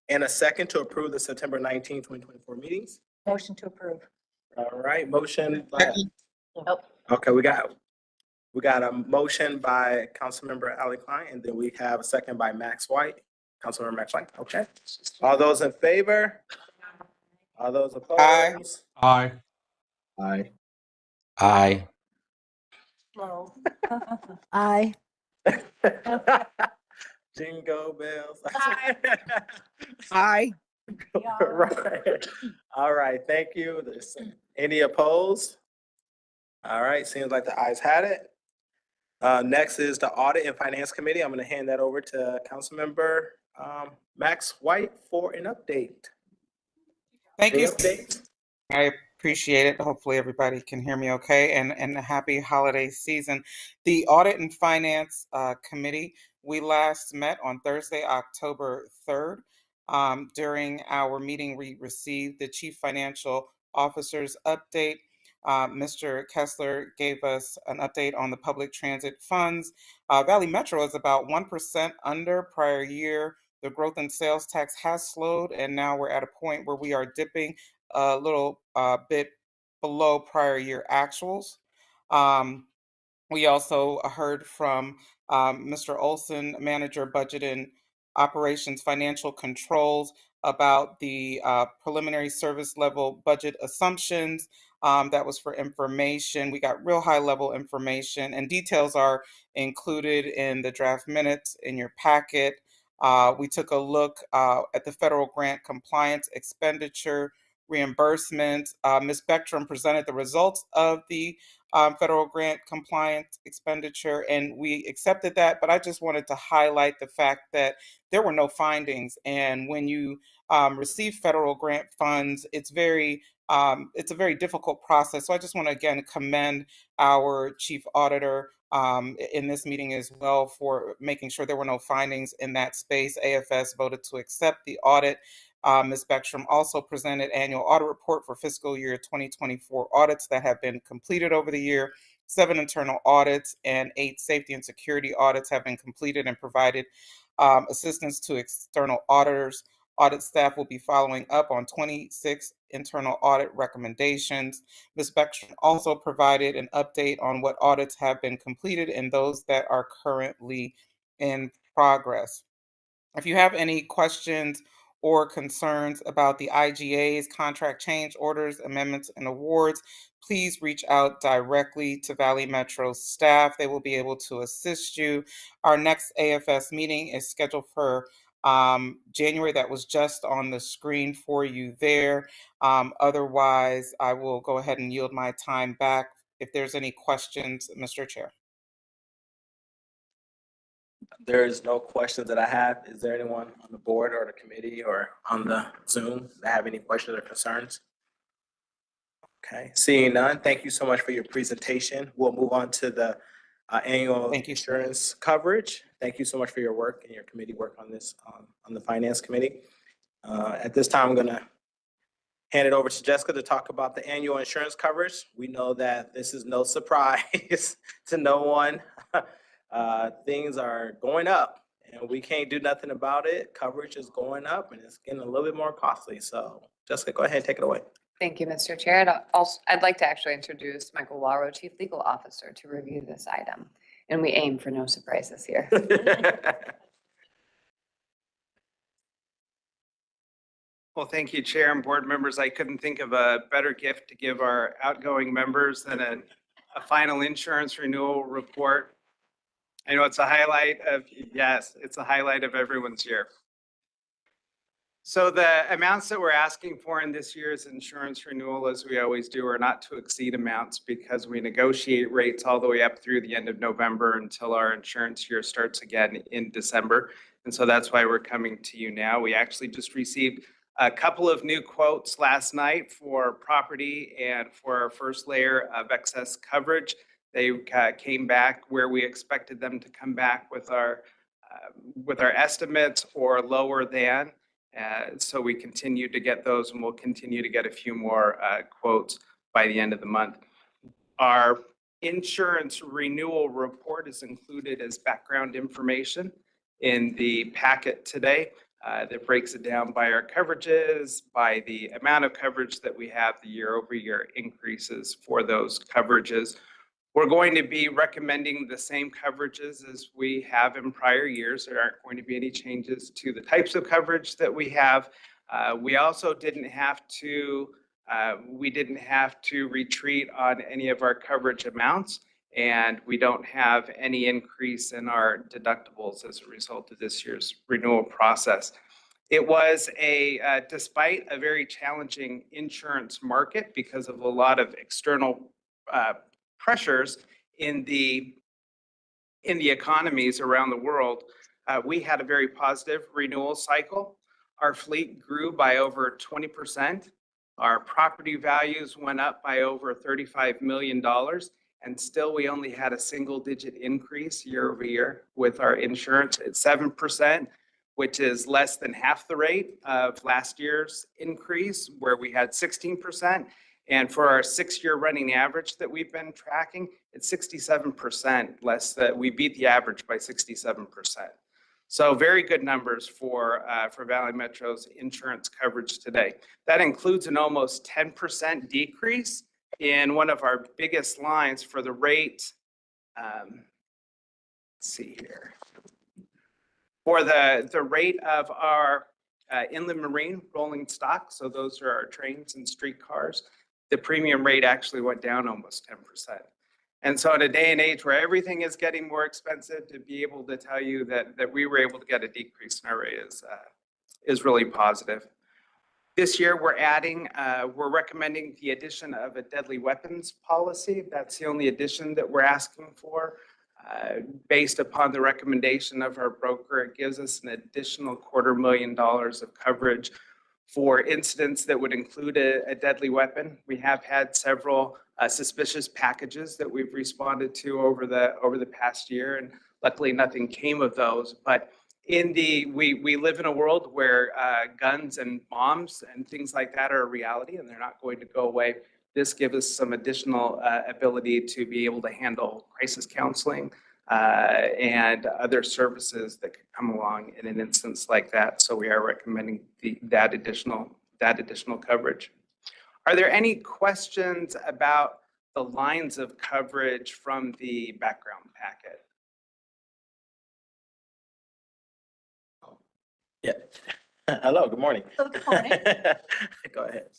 Speaker 7: and a second to approve the September 19, 2024 meetings.
Speaker 9: Motion to approve.
Speaker 7: All right, motion.
Speaker 9: Nope.
Speaker 7: Okay, we got a motion by Councilmember Allie Klein, and then we have a second by Max White. Councilmember Max White, okay. All those in favor? All those opposed?
Speaker 3: Aye.
Speaker 1: Aye.
Speaker 6: Aye.
Speaker 11: Aye.
Speaker 7: Jingle bells.
Speaker 2: Aye.
Speaker 7: Right. All right, thank you. Any opposed? All right, seems like the ayes had it. Next is the Audit and Finance Committee. I'm going to hand that over to Councilmember Max White for an update.
Speaker 4: Thank you.
Speaker 7: Update?
Speaker 4: I appreciate it. Hopefully everybody can hear me okay, and a happy holiday season. The Audit and Finance Committee, we last met on Thursday, October 3rd. During our meeting, we received the Chief Financial Officer's update. Mr. Kessler gave us an update on the public transit funds. Valley Metro is about 1% under prior year. The growth in sales tax has slowed, and now we're at a point where we are dipping a little bit below prior year actuals. We also heard from Mr. Olson, Manager, Budget and Operations Financial Controls, about the preliminary service level budget assumptions. That was for information. We got real high level information, and details are included in the draft minutes in your packet. We took a look at the federal grant compliance expenditure reimbursement. Ms. Bechtrom presented the results of the federal grant compliance expenditure, and we accepted that. But I just wanted to highlight the fact that there were no findings. And when you receive federal grant funds, it's a very difficult process. So I just want to again commend our chief auditor in this meeting as well for making sure there were no findings in that space. AFS voted to accept the audit. Ms. Bechtrom also presented annual audit report for fiscal year 2024 audits that have been completed over the year. 7 internal audits and 8 safety and security audits have been completed and provided assistance to external auditors. Audit staff will be following up on 26 internal audit recommendations. Ms. Bechtrom also provided an update on what audits have been completed and those that are currently in progress. If you have any questions or concerns about the IGA's contract change orders, amendments, and awards, please reach out directly to Valley Metro staff. They will be able to assist you. Our next AFS meeting is scheduled for January. That was just on the screen for you there. Otherwise, I will go ahead and yield my time back. If there's any questions, Mr. Chair.
Speaker 7: There's no questions that I have. Is there anyone on the board or the committee or on the Zoom that have any questions or concerns? Okay, seeing none, thank you so much for your presentation. We'll move on to the annual insurance coverage. Thank you so much for your work and your committee work on this, on the Finance Committee. At this time, I'm gonna hand it over to Jessica to talk about the annual insurance coverage. We know that this is no surprise to no one. Things are going up and we can't do nothing about it. Coverage is going up and it's getting a little bit more costly. So Jessica, go ahead and take it away.
Speaker 13: Thank you, Mr. Chair. I'd like to actually introduce Michael Walrow, Chief Legal Officer, to review this item. And we aim for no surprises here.
Speaker 14: Well, thank you, Chair and board members. I couldn't think of a better gift to give our outgoing members than a final insurance renewal report. I know it's a highlight of, yes, it's a highlight of everyone's year. So the amounts that we're asking for in this year's insurance renewal, as we always do, are not to exceed amounts because we negotiate rates all the way up through the end of November until our insurance year starts again in December. And so that's why we're coming to you now. We actually just received a couple of new quotes last night for property and for our first layer of excess coverage. They came back where we expected them to come back with our estimates or lower than. So we continue to get those and we'll continue to get a few more quotes by the end of the month. Our insurance renewal report is included as background information in the packet today that breaks it down by our coverages, by the amount of coverage that we have, the year-over-year increases for those coverages. We're going to be recommending the same coverages as we have in prior years. There aren't going to be any changes to the types of coverage that we have. We also didn't have to retreat on any of our coverage amounts, and we don't have any increase in our deductibles as a result of this year's renewal process. It was despite a very challenging insurance market because of a lot of external pressures in the economies around the world, we had a very positive renewal cycle. Our fleet grew by over 20%. Our property values went up by over $35 million, and still we only had a single-digit increase year over year with our insurance at 7%, which is less than half the rate of last year's increase, where we had 16%. And for our 6-year running average that we've been tracking, it's 67% less. That we beat the average by 67%. So very good numbers for Valley Metro's insurance coverage today. That includes an almost 10% decrease in one of our biggest lines for the rate. Let's see here. For the rate of our inland marine rolling stock, so those are our trains and streetcars, the premium rate actually went down almost 10%. And so in a day and age where everything is getting more expensive, to be able to tell you that we were able to get a decrease in our rate is really positive. This year, we're recommending the addition of a deadly weapons policy. That's the only addition that we're asking for. Based upon the recommendation of our broker, it gives us an additional $250,000 of coverage for incidents that would include a deadly weapon. We have had several suspicious packages that we've responded to over the past year, and luckily nothing came of those. But we live in a world where guns and bombs and things like that are a reality, and they're not going to go away. This gives us some additional ability to be able to handle crisis counseling and other services that could come along in an instance like that. So we are recommending that additional coverage. Are there any questions about the lines of coverage from the background packet?
Speaker 7: Yeah. Hello, good morning.
Speaker 15: Oh, good morning.
Speaker 7: Go ahead.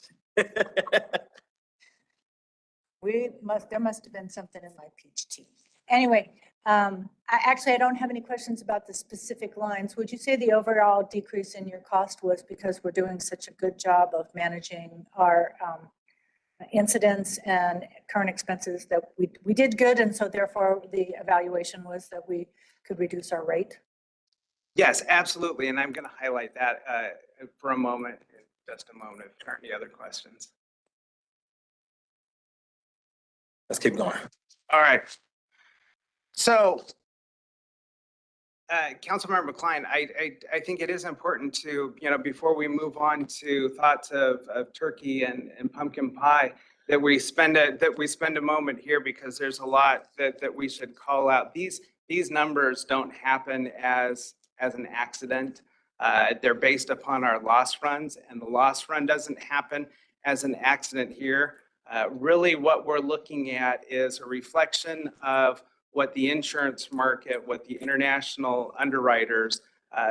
Speaker 15: There must have been something in my peach tea. Anyway, I don't have any questions about the specific lines. Would you say the overall decrease in your cost was because we're doing such a good job of managing our incidents and current expenses that we did good, and so therefore the evaluation was that we could reduce our rate?
Speaker 14: Yes, absolutely. And I'm going to highlight that for a moment, just a moment, if there aren't any other questions.
Speaker 7: Let's keep going.
Speaker 14: All right. So, Councilmember Klein, I think it is important to, before we move on to thoughts of turkey and pumpkin pie, that we spend a moment here, because there's a lot that we should call out. These numbers don't happen as an accident. They're based upon our loss runs, and the loss run doesn't happen as an accident here. Really what we're looking at is a reflection of what the insurance market, what the international underwriters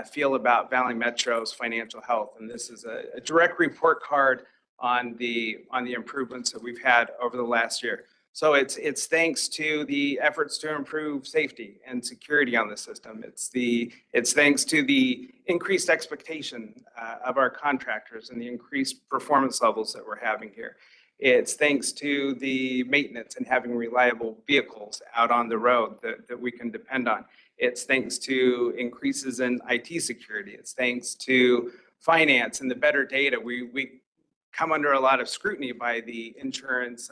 Speaker 14: feel about Valley Metro's financial health. And this is a direct report card on the improvements that we've had over the last year. So it's thanks to the efforts to improve safety and security on the system. It's thanks to the increased expectation of our contractors and the increased performance levels that we're having here. It's thanks to the maintenance and having reliable vehicles out on the road that we can depend on. It's thanks to increases in IT security. It's thanks to finance and the better data. We come under a lot of scrutiny by the insurance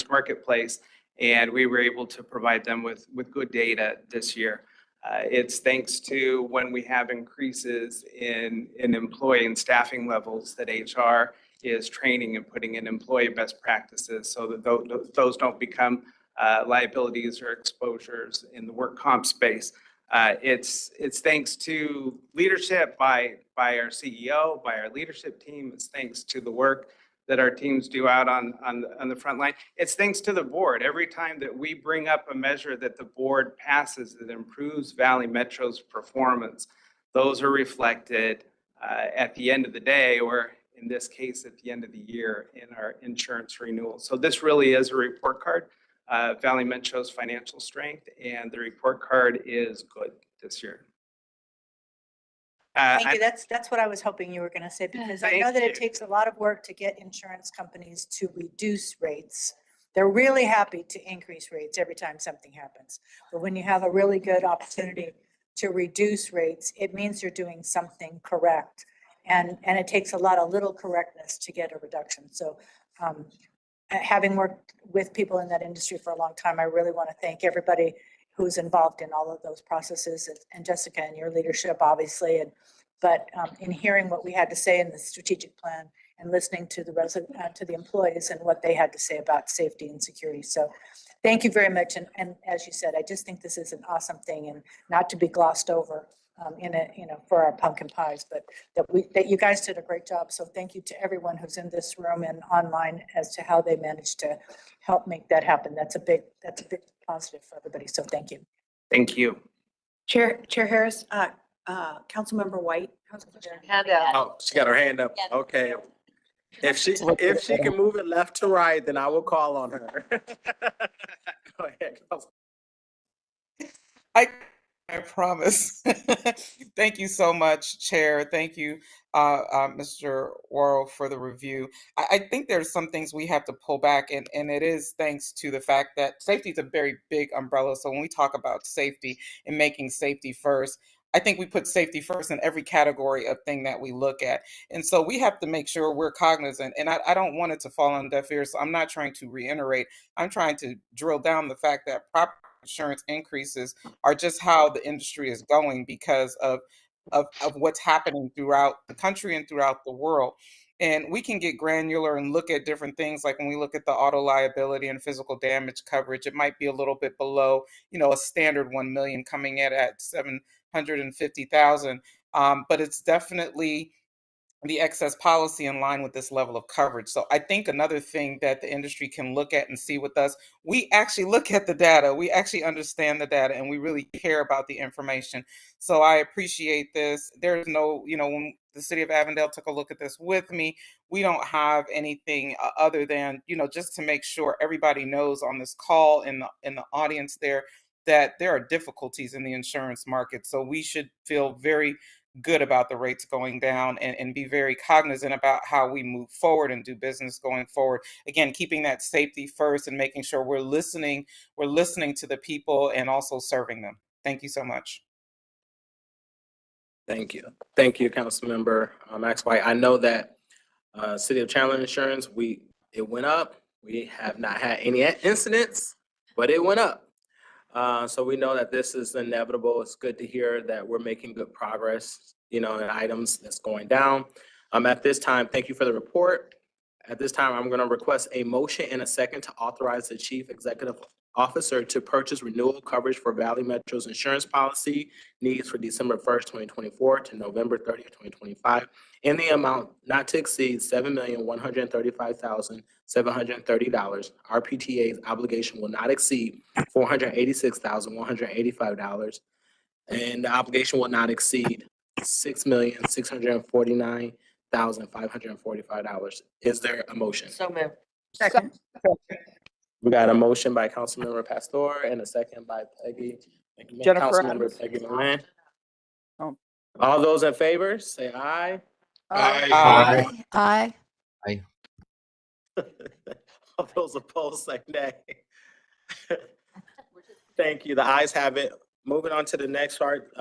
Speaker 14: marketplace, and we were able to provide them with good data this year. It's thanks to when we have increases in employee and staffing levels that HR is training and putting in employee best practices so that those don't become liabilities or exposures in the work comp space. It's thanks to leadership by our CEO, by our leadership team. It's thanks to the work that our teams do out on the front line. It's thanks to the board. Every time that we bring up a measure that the board passes that improves Valley Metro's performance, those are reflected at the end of the day, or in this case, at the end of the year in our insurance renewal. So this really is a report card, Valley Metro's financial strength, and the report card is good this year.
Speaker 15: Thank you. That's what I was hoping you were going to say, because I know that it takes a lot of work to get insurance companies to reduce rates. They're really happy to increase rates every time something happens. But when you have a really good opportunity to reduce rates, it means you're doing something correct. And it takes a lot of little correctness to get a reduction. So having worked with people in that industry for a long time, I really want to thank everybody who's involved in all of those processes, and Jessica and your leadership, obviously. But in hearing what we had to say in the strategic plan and listening to the employees and what they had to say about safety and security. So thank you very much. And as you said, I just think this is an awesome thing and not to be glossed over for our pumpkin pies, but that you guys did a great job. So thank you to everyone who's in this room and online as to how they managed to help make that happen. That's a big positive for everybody. So thank you.
Speaker 14: Thank you.
Speaker 8: Chair Harris, Councilmember White,
Speaker 10: Hand out.
Speaker 7: Oh, she got her hand up. Okay. If she can move it left to right, then I will call on her. Go ahead.
Speaker 4: I promise. Thank you so much, Chair. Thank you, Mr. Worrell, for the review. I think there's some things we have to pull back, and it is thanks to the fact that safety is a very big umbrella. So when we talk about safety and making safety first, I think we put safety first in every category of thing that we look at. And so we have to make sure we're cognizant. And I don't want it to fall on deaf ears. So I'm not trying to reiterate. I'm trying to drill down the fact that property insurance increases are just how the industry is going because of what's happening throughout the country and throughout the world. And we can get granular and look at different things. Like when we look at the auto liability and physical damage coverage, it might be a little bit below, a standard 1 million coming in at 750,000. But it's definitely the excess policy in line with this level of coverage. So I think another thing that the industry can look at and see with us, we actually look at the data, we actually understand the data, and we really care about the information. So I appreciate this. There's no, when the city of Avondale took a look at this with me, we don't have anything other than, just to make sure everybody knows on this call in the audience there that there are difficulties in the insurance market. So we should feel very good about the rates going down and be very cognizant about how we move forward and do business going forward. Again, keeping that safety first and making sure we're listening to the people and also serving them. Thank you so much.
Speaker 7: Thank you. Thank you, Councilmember Max White. I know that City of Chandler Insurance, it went up. We have not had any incidents, but it went up. So we know that this is inevitable. It's good to hear that we're making good progress, in items that's going down. At this time, thank you for the report. At this time, I'm going to request a motion and a second to authorize the Chief Executive Officer to purchase renewal coverage for Valley Metro's insurance policy needs for December 1st, 2024 to November 30th, 2025, in the amount not to exceed $7,135,730. RPTA's obligation will not exceed $486,185, and the obligation will not exceed $6,649,545. Is there a motion?
Speaker 9: So moved.
Speaker 15: Second.
Speaker 7: We got a motion by Councilmember Pastor and a second by Peggy.
Speaker 2: Jennifer
Speaker 7: Councilmember
Speaker 2: Adams.
Speaker 7: Peggy McMahon.
Speaker 2: Oh.
Speaker 7: All those in favor, say aye.
Speaker 11: Aye. Aye.
Speaker 7: All those opposed, say nay. Thank you. The ayes have it. Moving on to the next part,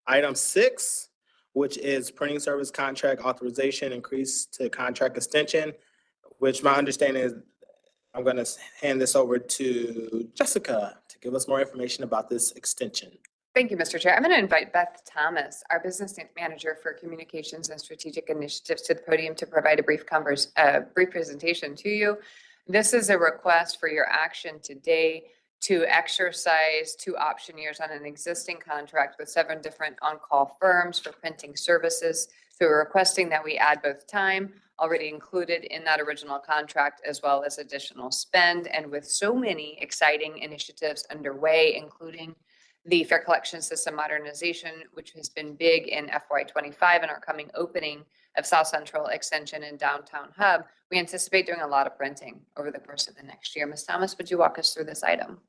Speaker 7: item 6, which is printing service contract authorization increase to contract extension, which my understanding is I'm going to hand this over to Jessica to give us more information about this extension.
Speaker 13: Thank you, Mr. Chair. I'm going to invite Beth Thomas, our Business Manager for Communications and Strategic Initiatives, to the podium to provide a brief presentation to you. This is a request for your action today to exercise 2 option years on an existing contract with 7 different on-call firms for printing services. So we're requesting that we add both time already included in that original contract, as well as additional spend. And with so many exciting initiatives underway, including the Fair Collection System modernization, which has been big in FY25 and our coming opening of South Central Extension and Downtown Hub, we anticipate doing a lot of printing over the course of the next year. Ms. Thomas, would you walk us through this item?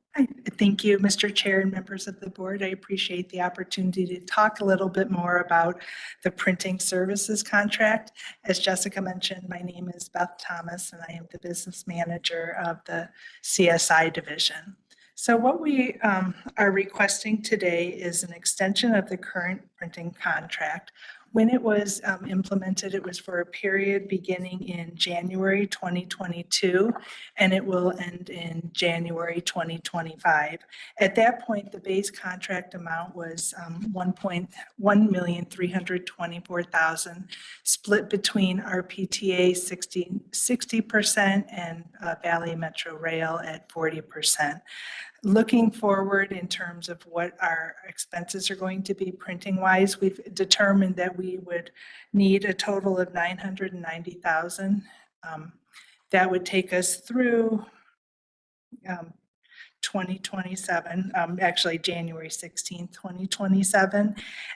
Speaker 16: Thank you, Mr. Chair and members of the board. I appreciate the opportunity to talk a little bit more about the printing services contract. As Jessica mentioned, my name is Beth Thomas and I am the business manager of the CSI division. So what we are requesting today is an extension of the current printing contract. When it was implemented, it was for a period beginning in January 2022, and it will end in January 2025. At that point, the base contract amount was $1,324,000, split between RPTA 60% and Valley Metro Rail at 40%. Looking forward in terms of what our expenses are going to be printing wise, we've determined that we would need a total of $990,000. That would take us through 2027, actually January 16th, 2027.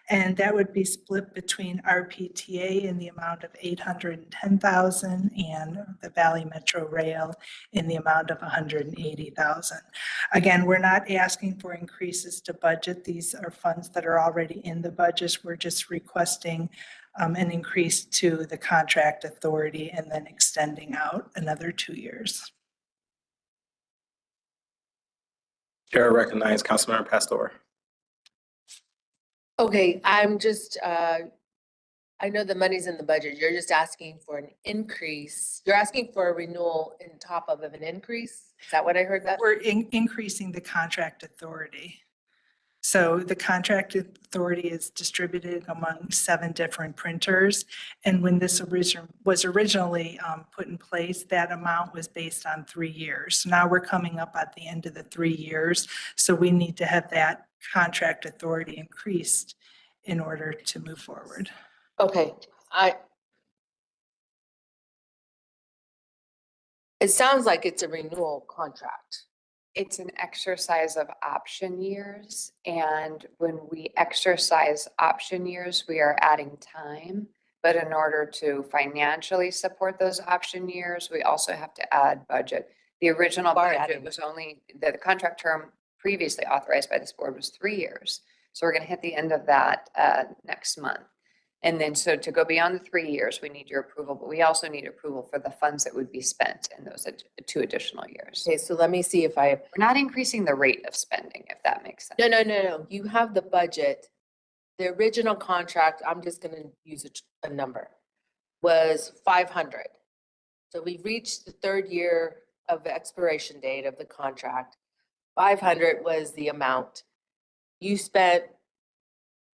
Speaker 16: And that would be split between RPTA in the amount of 810,000 and the Valley Metro Rail in the amount of 180,000. Again, we're not asking for increases to budget. These are funds that are already in the budgets. We're just requesting an increase to the contract authority and then extending out another 2 years.
Speaker 7: Chair recognizes Councilmember Pastor.
Speaker 10: Okay, I'm just, I know the money's in the budget. You're just asking for an increase. You're asking for a renewal in top of an increase? Is that what I heard that?
Speaker 16: We're increasing the contract authority. So the contract authority is distributed among 7 different printers. And when this was originally put in place, that amount was based on 3 years. Now we're coming up at the end of the 3 years. So we need to have that contract authority increased in order to move forward.
Speaker 10: Okay, it sounds like it's a renewal contract.
Speaker 13: It's an exercise of option years. And when we exercise option years, we are adding time. But in order to financially support those option years, we also have to add budget. The original budget was only, the contract term previously authorized by this board was 3 years. So we're going to hit the end of that next month. And then so to go beyond the 3 years, we need your approval, but we also need approval for the funds that would be spent in those 2 additional years.
Speaker 10: Okay, so let me see if we're
Speaker 13: not increasing the rate of spending, if that makes sense.
Speaker 10: No. You have the budget. The original contract, I'm just going to use a number, was 500. So we've reached the 3rd year of expiration date of the contract. 500 was the amount. You spent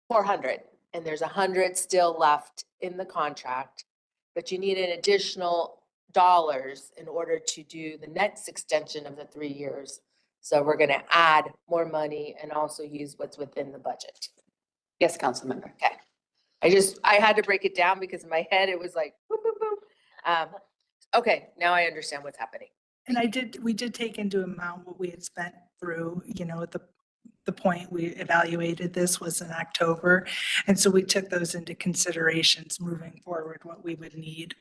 Speaker 10: 400. And there's 100 still left in the contract, but you need an additional dollars in order to do the next extension of the 3 years. So we're going to add more money and also use what's within the budget.
Speaker 13: Yes, council member.
Speaker 10: Okay. I had to break it down because in my head it was like, boop, boop, boop. Okay, now I understand what's happening.
Speaker 16: And we did take into account what we had spent through, the point we evaluated this was in October. And so we took those into considerations moving forward, what we would need.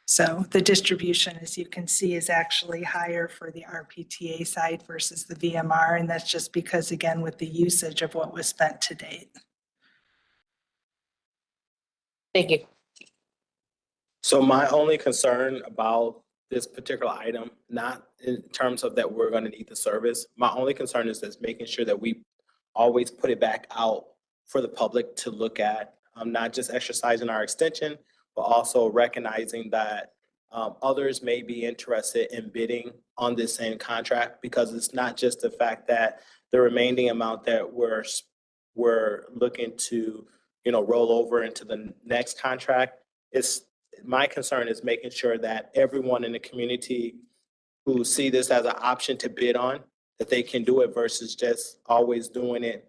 Speaker 16: So the distribution, as you can see, is actually higher for the RPTA side versus the VMR. And that's just because, again, with the usage of what was spent to date.
Speaker 10: Thank you.
Speaker 7: So my only concern about this particular item, not in terms of that we're going to need the service. My only concern is just making sure that we always put it back out for the public to look at, not just exercising our extension, but also recognizing that others may be interested in bidding on this same contract, because it's not just the fact that the remaining amount that we're looking to, roll over into the next contract. My concern is making sure that everyone in the community who see this as an option to bid on, that they can do it versus just always doing it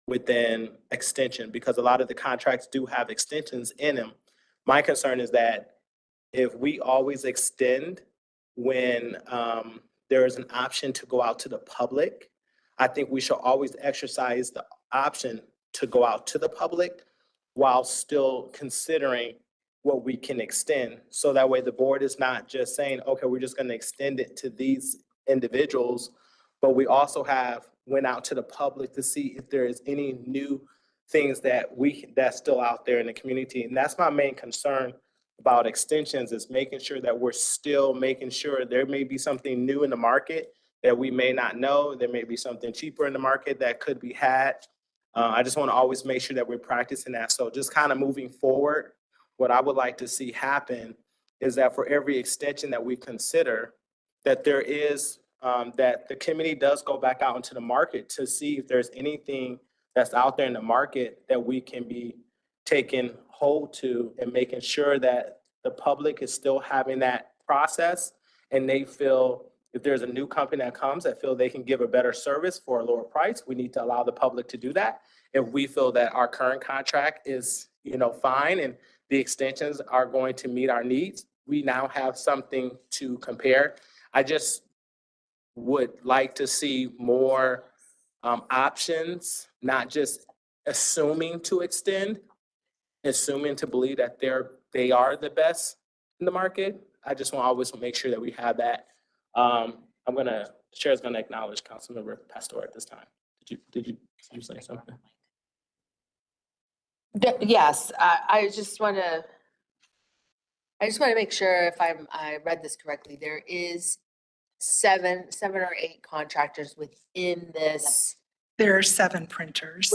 Speaker 7: within extension, because a lot of the contracts do have extensions in them. My concern is that if we always extend when there is an option to go out to the public, I think we should always exercise the option to go out to the public while still considering what we can extend. So that way the board is not just saying, okay, we're just going to extend it to these individuals, but we also went out to the public to see if there is any new things that's still out there in the community. And that's my main concern about extensions, is making sure that we're still making sure there may be something new in the market that we may not know. There may be something cheaper in the market that could be had. I just want to always make sure that we're practicing that. So just kind of moving forward, what I would like to see happen is that for every extension that we consider, that there is, that the committee does go back out into the market to see if there's anything that's out there in the market that we can be taking hold to, and making sure that the public is still having that process, and they feel if there's a new company that comes that feel they can give a better service for a lower price, we need to allow the public to do that. If we feel that our current contract is, fine and the extensions are going to meet our needs, we now have something to compare. I just would like to see more options, not just assuming to extend, assuming to believe that they are the best in the market. I just want to always make sure that we have that. The chair's gonna acknowledge Councilmember Pastor at this time. Did you say something?
Speaker 10: Yes, I just want to make sure if I read this correctly. There is seven or eight contractors within this,
Speaker 16: There are 7 printers.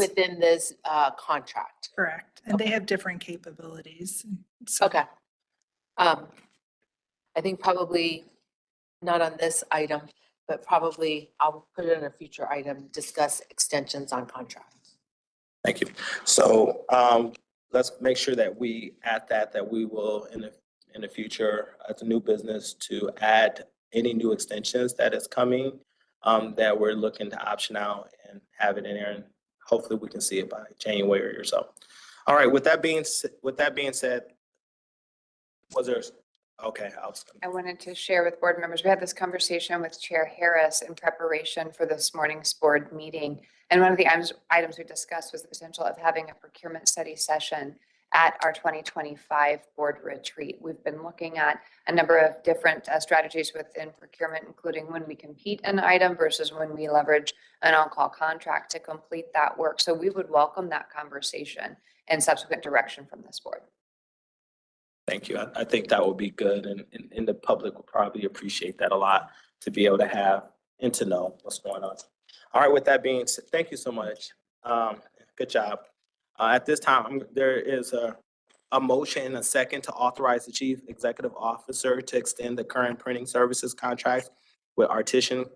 Speaker 10: contract.
Speaker 16: Correct. And they have different capabilities. So
Speaker 10: Okay. I think probably not on this item, but probably I'll put it in a future item, discuss extensions on contracts.
Speaker 7: Thank you. So let's make sure that we add that we will in the future as a new business to add any new extensions that is coming that we're looking to option out and have it in there, and hopefully we can see it by January or so. All right. With that being said, was there? Okay.
Speaker 13: I wanted to share with board members, we had this conversation with Chair Harris in preparation for this morning's board meeting. And one of the items we discussed was the potential of having a procurement study session at our 2025 board retreat. We've been looking at a number of different strategies within procurement, including when we compete an item versus when we leverage an on-call contract to complete that work. So we would welcome that conversation and subsequent direction from this board.
Speaker 7: Thank you. I think that would be good, and the public will probably appreciate that a lot, to be able to have and to know what's going on. All right, with that being said, thank you so much. Good job. At this time, there is a motion and a second to authorize the Chief Executive Officer to extend the current printing services contract with Artisan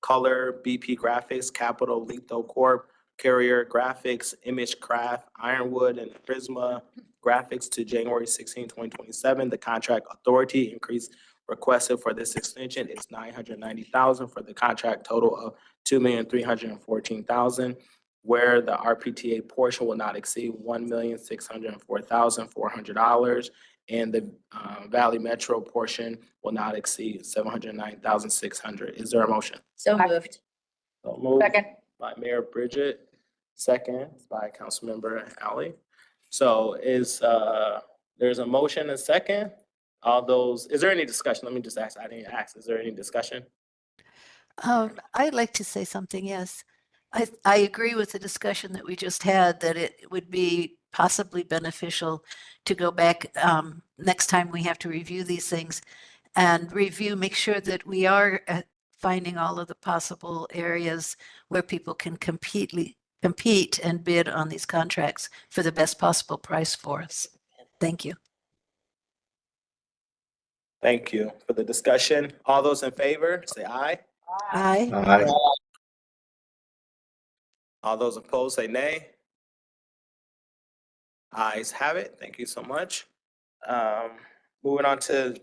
Speaker 7: Color, BP Graphics, Capital, Letho Corp, Carrier Graphics, Image Craft, Ironwood, and Prisma Graphics to January 16, 2027. The contract authority increase requested for this extension is $990,000 for the contract total of $2,314,000, where the RPTA portion will not exceed $1,604,400, and the Valley Metro portion will not exceed $709,600. Is there a motion?
Speaker 9: So moved.
Speaker 7: So moved.
Speaker 10: Second.
Speaker 7: By Mayor Bridget, second by Councilmember Alley. So there's a motion and a second. Is there any discussion? Let me just ask, I didn't ask, is there any discussion?
Speaker 11: I'd like to say something, yes. I agree with the discussion that we just had, that it would be possibly beneficial to go back next time we have to review these things and make sure that we are finding all of the possible areas where people can compete and bid on these contracts for the best possible price for us. Thank you.
Speaker 7: Thank you for the discussion. All those in favor, say aye.
Speaker 11: Aye.
Speaker 6: Aye.
Speaker 7: All those opposed, say nay. Ayes have it. Thank you so much. Moving on to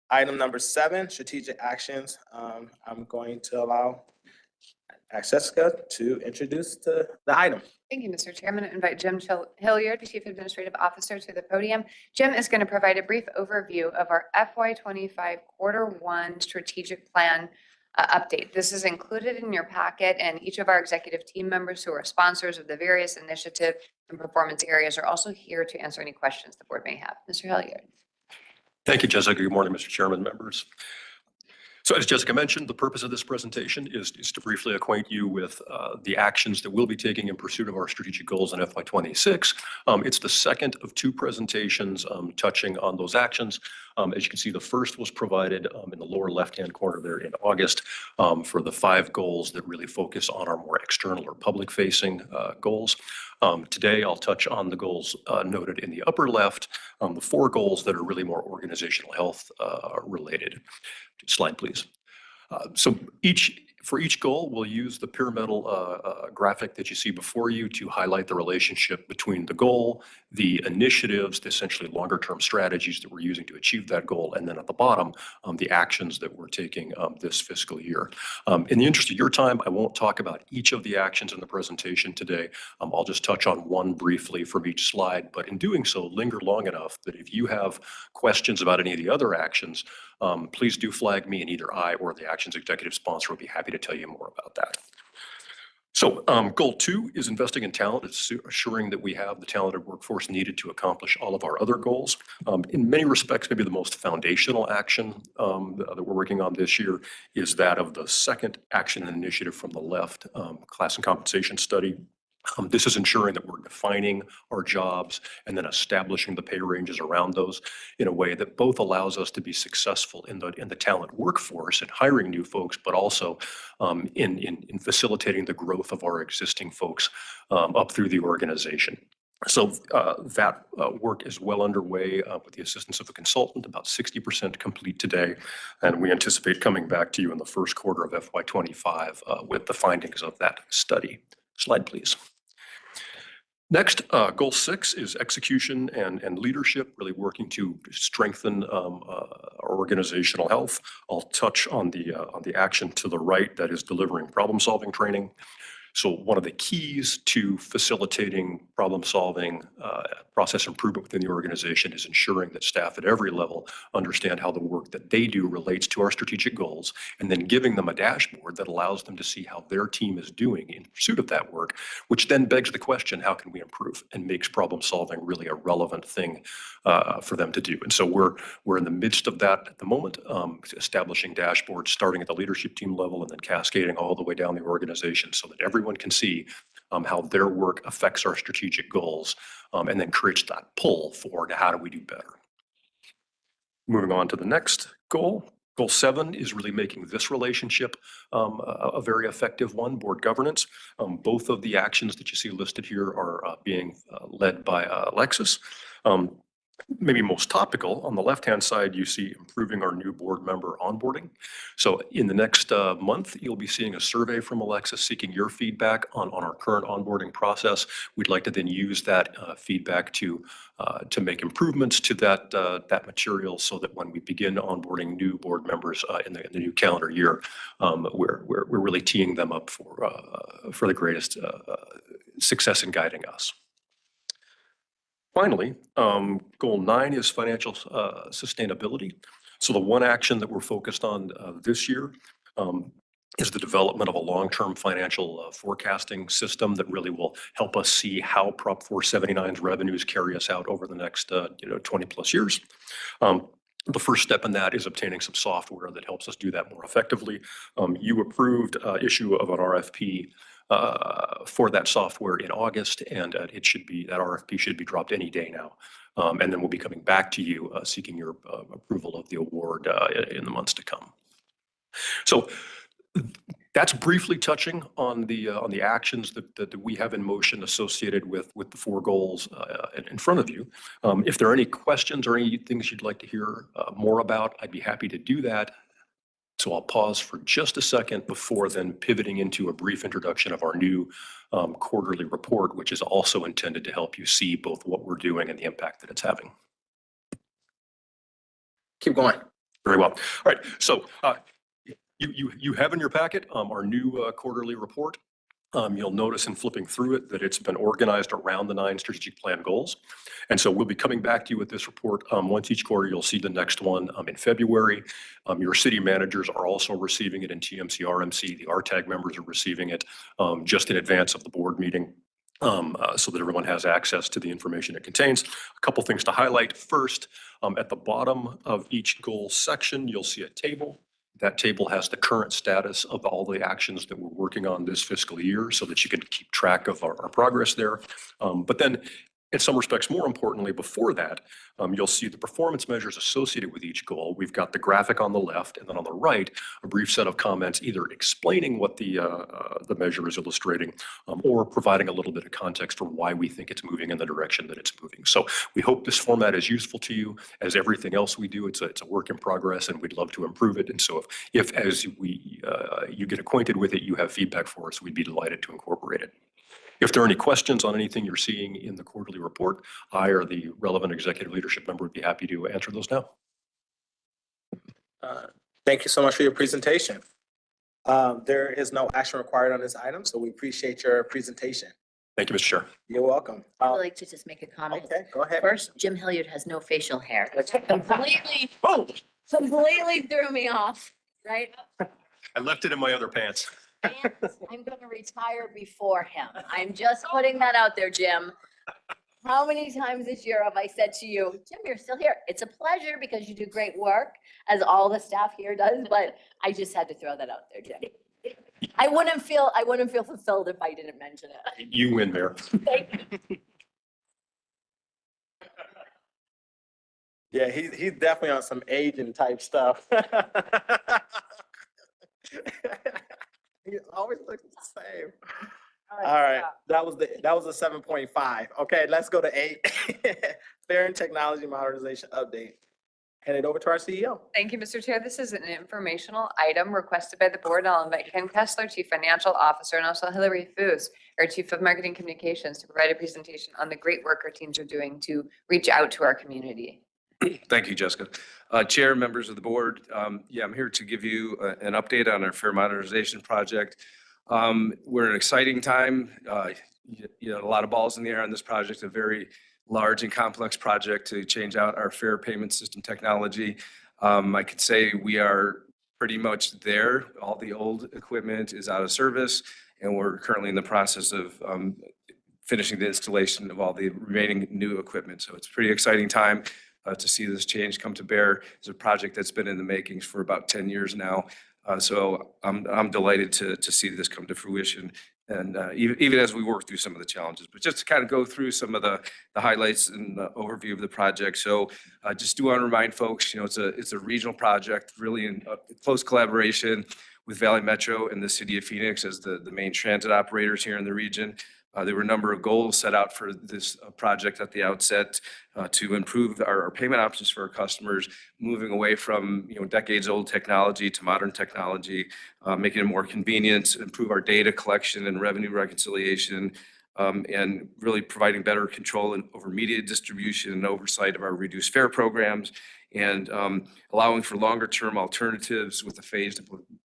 Speaker 7: item number 7, strategic actions. I'm going to Jessica to introduce the item.
Speaker 13: Thank you, Mr. Chairman. I invite Jim Hilliard, the Chief Administrative Officer, to the podium. Jim is going to provide a brief overview of our FY25 Q1 strategic plan update. This is included in your packet, and each of our executive team members who are sponsors of the various initiative and performance areas are also here to answer any questions the board may have. Mr. Hilliard.
Speaker 17: Thank you, Jessica. Good morning, Mr. Chairman, members. So as Jessica mentioned, the purpose of this presentation is to briefly acquaint you with the actions that we'll be taking in pursuit of our strategic goals in FY26. It's the second of 2 presentations touching on those actions. As you can see, the first was provided in the lower left-hand corner there in August for the 5 goals that really focus on our more external or public-facing goals. Today, I'll touch on the goals noted in the upper left, the 4 goals that are really more organizational health related. Slide, please. So for each goal, we'll use the pyramidal graphic that you see before you to highlight the relationship between the goal the initiatives, the essentially longer term strategies that we're using to achieve that goal. And then at the bottom, the actions that we're taking this fiscal year. In the interest of your time, I won't talk about each of the actions in the presentation today. I'll just touch on one briefly from each slide, but in doing so, linger long enough that if you have questions about any of the other actions, please do flag me, and either I or the actions executive sponsor will be happy to tell you more about that. So goal 2 is investing in talent. It's assuring that we have the talented workforce needed to accomplish all of our other goals. In many respects, maybe the most foundational action that we're working on this year is that of the second action and initiative from the left, class and compensation study. This is ensuring that we're defining our jobs and then establishing the pay ranges around those in a way that both allows us to be successful in the talent workforce and hiring new folks, but also in facilitating the growth of our existing folks up through the organization. So that work is well underway with the assistance of a consultant, about 60% complete today. And we anticipate coming back to you in the first quarter of FY25 with the findings of that study. Slide, please. Next, goal 6 is execution and leadership, really working to strengthen our organizational health. I'll touch on the action to the right, that is delivering problem-solving training. So one of the keys to facilitating problem-solving, process improvement within the organization is ensuring that staff at every level understand how the work that they do relates to our strategic goals, and then giving them a dashboard that allows them to see how their team is doing in pursuit of that work, which then begs the question, how can we improve, and makes problem-solving really a relevant thing for them to do. And so we're in the midst of that at the moment, establishing dashboards starting at the leadership team level and then cascading all the way down the organization so that everyone can see how their work affects our strategic goals, and then creates that pull for how do we do better. Moving on to the next goal. Goal 7 is really making this relationship a very effective one, board governance. Both of the actions that you see listed here are being led by Alexis. Maybe most topical, on the left-hand side, you see improving our new board member onboarding. So in the next month, you'll be seeing a survey from Alexis seeking your feedback on our current onboarding process. We'd like to then use that feedback to make improvements to that material so that when we begin onboarding new board members in the new calendar year, we're really teeing them up for the greatest success in guiding us. Finally, goal 9 is financial sustainability. So the one action that we're focused on this year is the development of a long-term financial forecasting system that really will help us see how Prop 479's revenues carry us out over the next 20 plus years. The first step in that is obtaining some software that helps us do that more effectively. You approved issue of an RFP for that software in August, and that RFP should be dropped any day now. And then we'll be coming back to you seeking your approval of the award in the months to come. So that's briefly touching on the actions that we have in motion associated with the 4 goals in front of you. If there are any questions or any things you'd like to hear more about, I'd be happy to do that. So I'll pause for just a second before then pivoting into a brief introduction of our new quarterly report, which is also intended to help you see both what we're doing and the impact that it's having.
Speaker 7: Keep going.
Speaker 17: Very well. All right. So you have in your packet our new quarterly report. You'll notice in flipping through it that it's been organized around the 9 strategic plan goals. And so we'll be coming back to you with this report once each quarter. You'll see the next one in February. Your city managers are also receiving it in TMC, RMC. The RTAG members are receiving it just in advance of the board meeting. So that everyone has access to the information it contains. A couple things to highlight. First, at the bottom of each goal section, you'll see a table. That table has the current status of all the actions that we're working on this fiscal year so that you can keep track of our progress there. But then in some respects, more importantly, before that, you'll see the performance measures associated with each goal. We've got the graphic on the left, and then on the right, a brief set of comments either explaining what the measure is illustrating or providing a little bit of context for why we think it's moving in the direction that it's moving. So we hope this format is useful to you. As everything else we do, it's a work in progress, and we'd love to improve it. And so if as you get acquainted with it, you have feedback for us, we'd be delighted to incorporate it. If there are any questions on anything you're seeing in the quarterly report, I or the relevant executive leadership member would be happy to answer those now.
Speaker 7: Thank you so much for your presentation. There is no action required on this item, so we appreciate your presentation.
Speaker 17: Thank you, Mr. Chair.
Speaker 7: You're welcome.
Speaker 9: I'd like to just make a comment.
Speaker 7: Okay, go ahead.
Speaker 9: First, Jim Hilliard has no facial hair, which completely threw me off, right?
Speaker 17: I left it in my other pants.
Speaker 9: And I'm gonna retire before him. I'm just putting that out there, Jim. How many times this year have I said to you, Jim, you're still here? It's a pleasure because you do great work, as all the staff here does, but I just had to throw that out there, Jim. I wouldn't feel fulfilled if I didn't mention it.
Speaker 17: You win, Mayor.
Speaker 9: Thank you.
Speaker 7: Yeah, he's definitely on some aging type stuff. He always looks the same. All right, that was a 7.5. Okay, let's go to 8. Fair and Technology Modernization Update. Hand it over to our CEO.
Speaker 13: Thank you, Mr. Chair. This is an informational item requested by the board. I'll invite Ken Kessler, Chief Financial Officer, and also Hillary Foos, our Chief of Marketing Communications, to provide a presentation on the great work our teams are doing to reach out to our community.
Speaker 18: Thank you, Jessica. Chair, members of the board, yeah, I'm here to give you an update on our Fair Modernization Project. We're in an exciting time. You know, a lot of balls in the air on this project, a very large and complex project to change out our fair payment system technology. I could say we are pretty much there. All the old equipment is out of service, and we're currently in the process of finishing the installation of all the remaining new equipment. So it's a pretty exciting time to see this change come to bear. It's a project that's been in the makings for about 10 years now. So I'm delighted to see this come to fruition, and even as we work through some of the challenges. But just to kind of go through some of the highlights and the overview of the project. So I just do want to remind folks, you know, it's a regional project, really in close collaboration with Valley Metro and the City of Phoenix as the main transit operators here in the region. There were a number of goals set out for this project at the outset to improve our payment options for our customers, moving away from, you know, decades-old technology to modern technology, making it more convenient, improve our data collection and revenue reconciliation, and really providing better control over media distribution and oversight of our reduced fare programs, and allowing for longer-term alternatives with a phased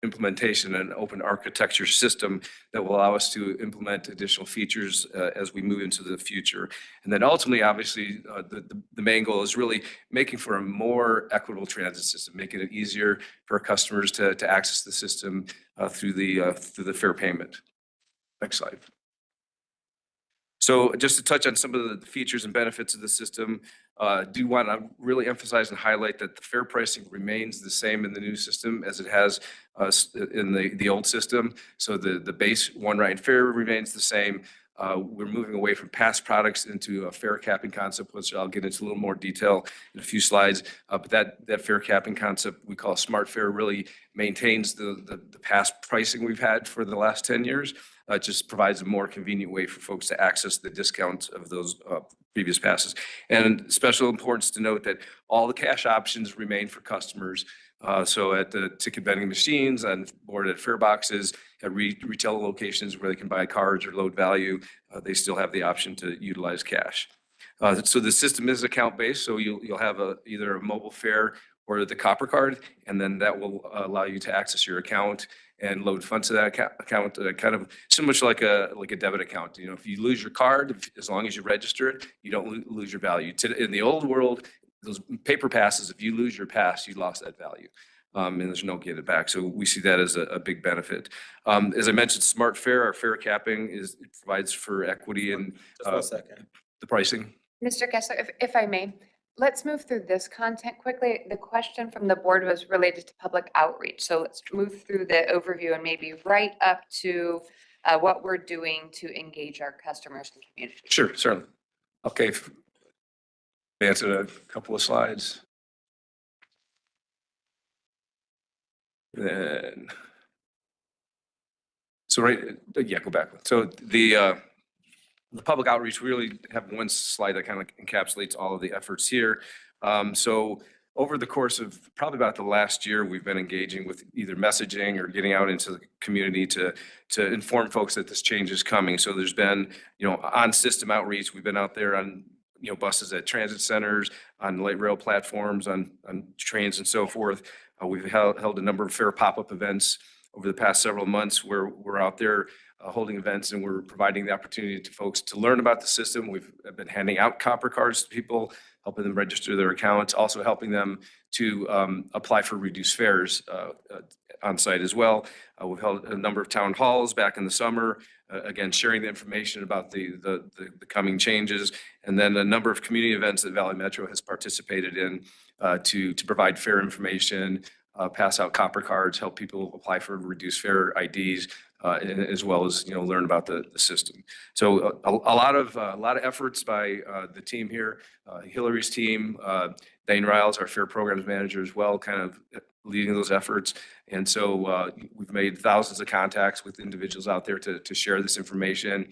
Speaker 18: implementation and open architecture system that will allow us to implement additional features as we move into the future. And then ultimately, obviously, the main goal is really making for a more equitable transit system, making it easier for our customers to access the system through the fare payment. Next slide. So just to touch on some of the features and benefits of the system, do want to really emphasize and highlight that the fare pricing remains the same in the new system as it has in the old system. So the base one ride fare remains the same. We're moving away from past products into a fare capping concept, which I'll get into a little more detail in a few slides. But that fare capping concept we call Smart Fare really maintains the past pricing we've had for the last 10 years. It just provides a more convenient way for folks to access the discount of those previous passes. And special importance to note that all the cash options remain for customers. So at the ticket vending machines, on board at fare boxes, at retail locations where they can buy cards or load value, they still have the option to utilize cash. So the system is account-based, so you'll have either a mobile fare or the copper card, and then that will allow you to access your account and load funds to that account, kind of similar to like a debit account. You know, if you lose your card, as long as you register it, you don't lose your value. In the old world, those paper passes, if you lose your pass, you lost that value. And there's no get it back. So we see that as a big benefit. As I mentioned, Smart Fare, our fare capping it provides for equity and the pricing.
Speaker 13: Mr. Kessler, if I may, let's move through this content quickly. The question from the board was related to public outreach. So let's move through the overview and maybe right up to what we're doing to engage our customers and community.
Speaker 18: Sure, certainly. Okay. Answer a couple of slides. Then, so yeah, go back. So the public outreach, we really have one slide that kind of encapsulates all of the efforts here. So over the course of probably about the last year, we've been engaging with either messaging or getting out into the community to inform folks that this change is coming. So there's been, on system outreach. We've been out there on, buses at transit centers, on light rail platforms, on trains and so forth. We've held a number of fair pop-up events over the past several months where we're out there holding events, and we're providing the opportunity to folks to learn about the system. We've been handing out copper cards to people, helping them register their accounts, also helping them to apply for reduced fares on site as well. We've held a number of town halls back in the summer, again, sharing the information about the coming changes, and then a number of community events that Valley Metro has participated in to provide fare information, pass out copper cards, help people apply for reduced fare IDs, as well as learn about the system. So a lot of efforts by the team here, Hillary's team, Dane Riles, our fare programs manager as well, kind of leading those efforts. And so we've made thousands of contacts with individuals out there to share this information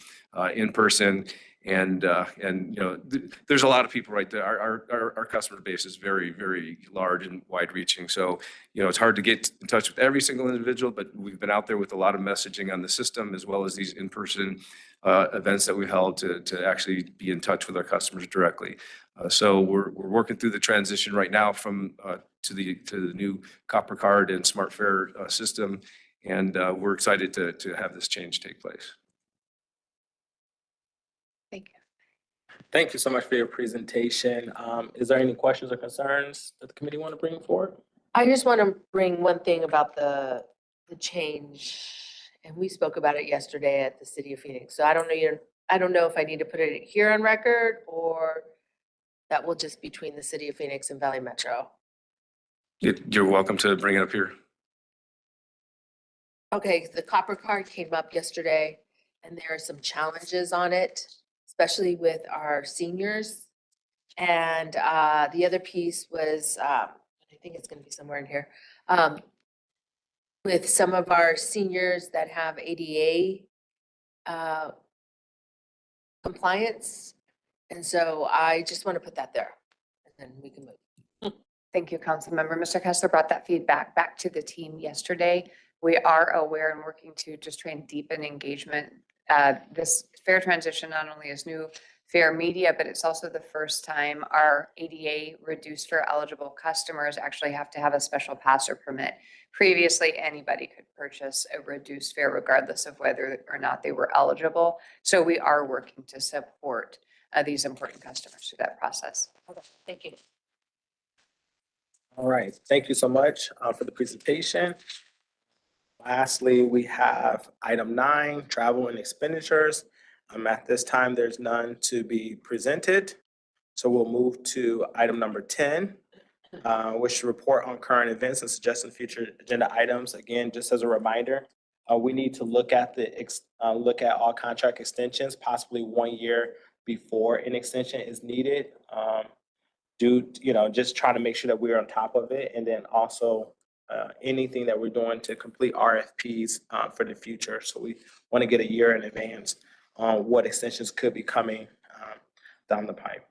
Speaker 18: in person. And there's a lot of people right there. Our customer base is very, very large and wide reaching. So, it's hard to get in touch with every single individual, but we've been out there with a lot of messaging on the system, as well as these in-person events that we held to actually be in touch with our customers directly. So we're working through the transition right now from to the new copper card and smart fare system. And we're excited to have this change take place.
Speaker 7: Thank you so much for your presentation. Is there any questions or concerns that the committee want to bring forward?
Speaker 10: I just want to bring one thing about the change, and we spoke about it yesterday at the City of Phoenix. So I don't know if I need to put it here on record, or that will just be between the City of Phoenix and Valley Metro.
Speaker 18: You're welcome to bring it up here.
Speaker 10: Okay, the copper card came up yesterday, and there are some challenges on it, especially with our seniors. And the other piece was, I think it's going to be somewhere in here, with some of our seniors that have ADA compliance. And so I just want to put that there, and then we can move.
Speaker 13: Thank you, Councilmember. Mr. Kessler brought that feedback back to the team yesterday. We are aware and working to just try and deepen engagement. This fare transition not only is new fare media, but it's also the first time our ADA reduced fare eligible customers actually have to have a special pass or permit. Previously, anybody could purchase a reduced fare regardless of whether or not they were eligible. So we are working to support these important customers through that process.
Speaker 10: Okay, thank you.
Speaker 7: All right, thank you so much for the presentation. Lastly, we have item 9, travel and expenditures. At this time, there's none to be presented. So we'll move to item number 10, which report on current events and suggesting future agenda items. Again, just as a reminder, we need to look at all contract extensions, possibly 1 year before an extension is needed. Just trying to make sure that we're on top of it, and then also anything that we're doing to complete RFPs for the future. So we want to get a year in advance on what extensions could be coming down the pipe.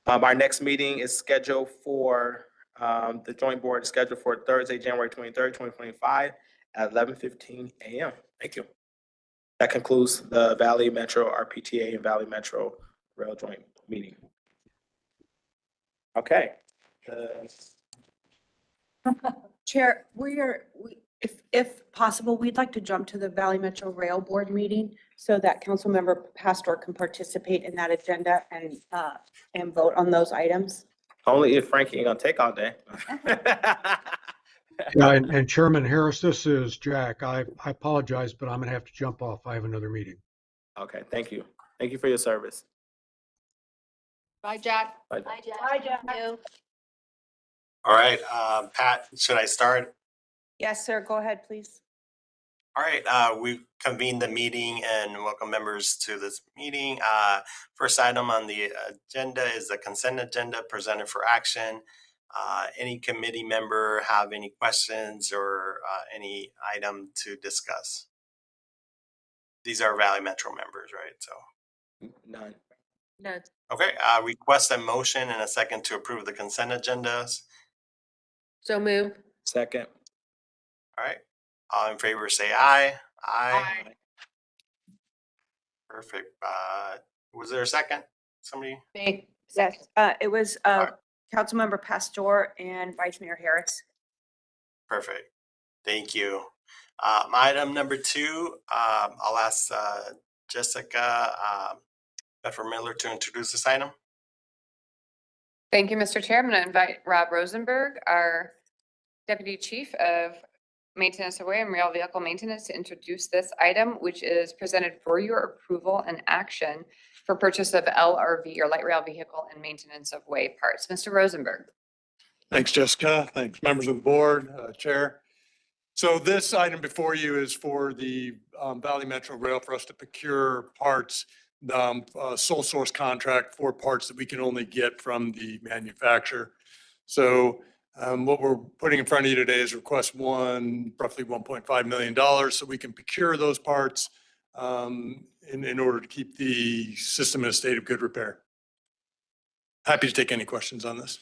Speaker 7: Our next meeting is scheduled for, the joint board is scheduled for Thursday, January 23rd, 2025 at 11:15 a.m. Thank you. That concludes the Valley Metro RPTA and Valley Metro Rail Joint meeting. Okay.
Speaker 8: Chair, if possible, we'd like to jump to the Valley Metro Rail Board meeting so that Councilmember Pastor can participate in that agenda and vote on those items.
Speaker 7: Only if Frankie ain't gonna take all day.
Speaker 3: Yeah, and Chairman Harris, this is Jack. I apologize, but I'm gonna have to jump off. I have another meeting.
Speaker 7: Okay, thank you. Thank you for your service.
Speaker 10: Bye, Jack.
Speaker 7: Bye.
Speaker 10: Bye, Jack. Bye, Jack.
Speaker 19: All right, Pat, should I start?
Speaker 8: Yes, sir. Go ahead, please.
Speaker 19: All right, we convened the meeting and welcome members to this meeting. First item on the agenda is the consent agenda presented for action. Any committee member have any questions or any item to discuss? These are Valley Metro members, right? So
Speaker 7: none.
Speaker 10: None.
Speaker 19: Okay, request a motion and a second to approve the consent agendas.
Speaker 10: So move.
Speaker 7: Second.
Speaker 19: All right. All in favor, say aye. Aye. Perfect. Was there a second? Somebody?
Speaker 10: Me.
Speaker 8: Yes, it was, Councilmember Pastor and Vice Mayor Harris.
Speaker 19: Perfect. Thank you. Item number 2, I'll ask Jessica Bedford Miller to introduce this item.
Speaker 13: Thank you, Mr. Chair. I'm going to invite Rob Rosenberg, our Deputy Chief of Maintenance of Way and Rail Vehicle Maintenance, to introduce this item, which is presented for your approval and action for purchase of LRV, or light rail vehicle and maintenance of way parts. Mr. Rosenberg.
Speaker 20: Thanks, Jessica. Thanks, members of the board, Chair. So this item before you is for the Valley Metro Rail for us to procure parts, sole source contract for parts that we can only get from the manufacturer. So what we're putting in front of you today is request one, roughly $1.5 million, so we can procure those parts in order to keep the system in a state of good repair. Happy to take any questions on this.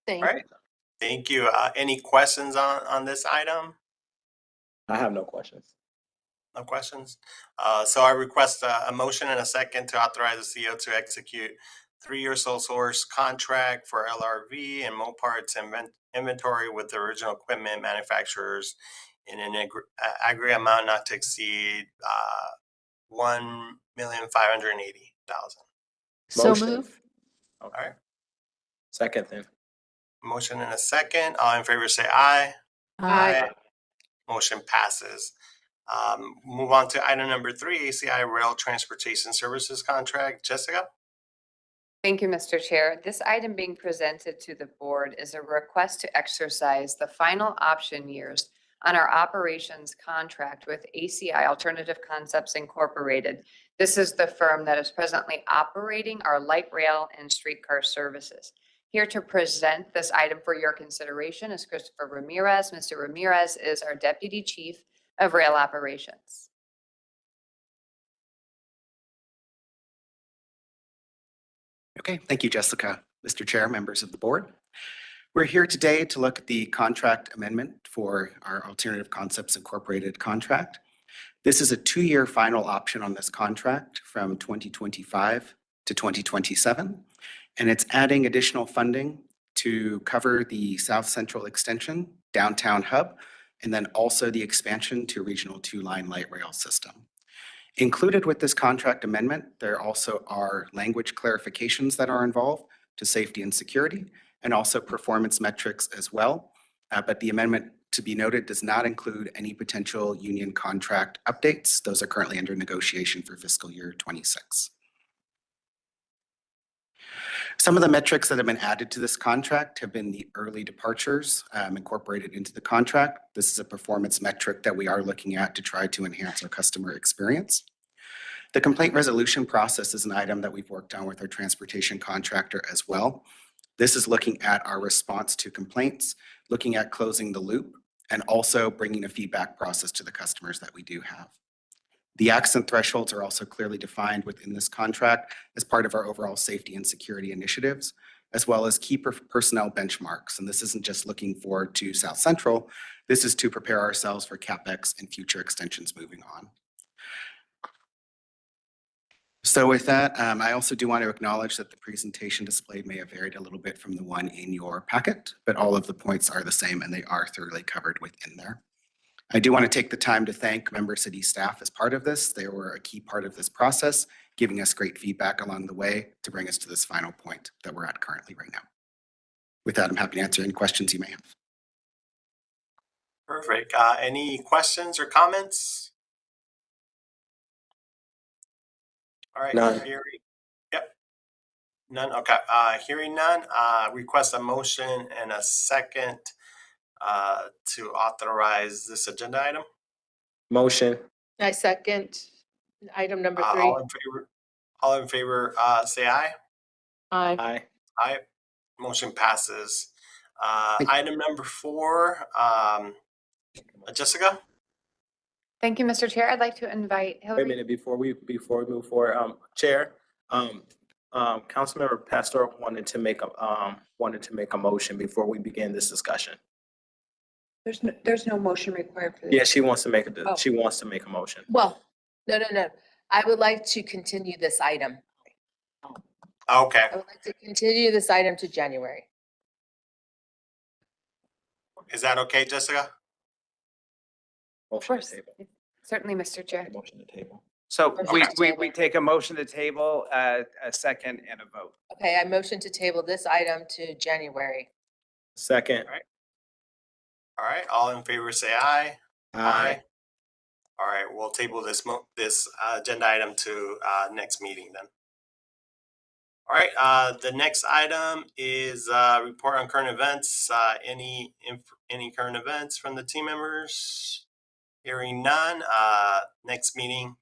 Speaker 10: Thank
Speaker 19: All right. Thank you. Any questions on this item?
Speaker 7: I have no questions.
Speaker 19: No questions. So I request a motion and a second to authorize the CEO to execute 3-year sole source contract for LRV and Moparts inventory with the original equipment manufacturers in an aggregate amount not to exceed $1,580,000.
Speaker 11: So move.
Speaker 19: All right.
Speaker 7: Second then.
Speaker 19: Motion and a second. All in favor say aye.
Speaker 10: Aye.
Speaker 19: Motion passes. Move on to item number 3, ACI Rail Transportation Services Contract. Jessica?
Speaker 13: Thank you, Mr. Chair. This item being presented to the board is a request to exercise the final option years on our operations contract with ACI Alternative Concepts Incorporated. This is the firm that is presently operating our light rail and streetcar services. Here to present this item for your consideration is Christopher Ramirez. Mr. Ramirez is our Deputy Chief of Rail Operations.
Speaker 21: Okay, thank you, Jessica. Mr. Chair, members of the board. We're here today to look at the contract amendment for our Alternative Concepts Incorporated contract. This is a 2-year final option on this contract from 2025 to 2027, and it's adding additional funding to cover the South Central Extension, Downtown Hub, and then also the expansion to Regional 2-line light rail system. Included with this contract amendment, there also are language clarifications that are involved to safety and security, and also performance metrics as well. But the amendment, to be noted, does not include any potential union contract updates. Those are currently under negotiation for fiscal year 26. Some of the metrics that have been added to this contract have been the early departures incorporated into the contract. This is a performance metric that we are looking at to try to enhance our customer experience. The complaint resolution process is an item that we've worked on with our transportation contractor as well. This is looking at our response to complaints, looking at closing the loop, and also bringing a feedback process to the customers that we do have. The accident thresholds are also clearly defined within this contract as part of our overall safety and security initiatives, as well as key personnel benchmarks. And this isn't just looking forward to South Central, this is to prepare ourselves for CapEx and future extensions moving on. So with that, I also do want to acknowledge that the presentation displayed may have varied a little bit from the one in your packet, but all of the points are the same and they are thoroughly covered within there. I do want to take the time to thank member city staff as part of this. They were a key part of this process, giving us great feedback along the way to bring us to this final point that we're at currently right now. With that, I'm happy to answer any questions you may have.
Speaker 19: Perfect. Any questions or comments? All right.
Speaker 7: None.
Speaker 19: Yep. None. Okay. Hearing none, request a motion and a second to authorize this agenda item.
Speaker 7: Motion.
Speaker 10: I second item number 3.
Speaker 19: All in favor, say aye.
Speaker 10: Aye.
Speaker 7: Aye.
Speaker 19: Aye. Motion passes. Item number 4, Jessica?
Speaker 13: Thank you, Mr. Chair. I'd like to invite
Speaker 7: Wait a
Speaker 13: Hillary.
Speaker 7: minute before we move forward, Chair. Councilmember Pastor wanted to make a motion before we begin this discussion.
Speaker 10: There's no motion required for this.
Speaker 7: Yeah, she wants to make
Speaker 10: Oh.
Speaker 7: she wants to make a motion.
Speaker 9: Well, no. I would like to continue this item.
Speaker 19: Okay.
Speaker 9: I would like to continue this item to January.
Speaker 19: Is that okay, Jessica?
Speaker 7: Of course.
Speaker 13: Certainly, Mr. Chair.
Speaker 7: Motion to table.
Speaker 14: So we take a motion to table, a second and a vote.
Speaker 9: Okay, I motion to table this item to January.
Speaker 7: Second.
Speaker 19: All right, all in favor, say aye.
Speaker 7: Aye.
Speaker 19: All right, we'll table this agenda item to next meeting then. All right, the next item is report on current events. Any current events from the team members? Hearing none. Next meeting,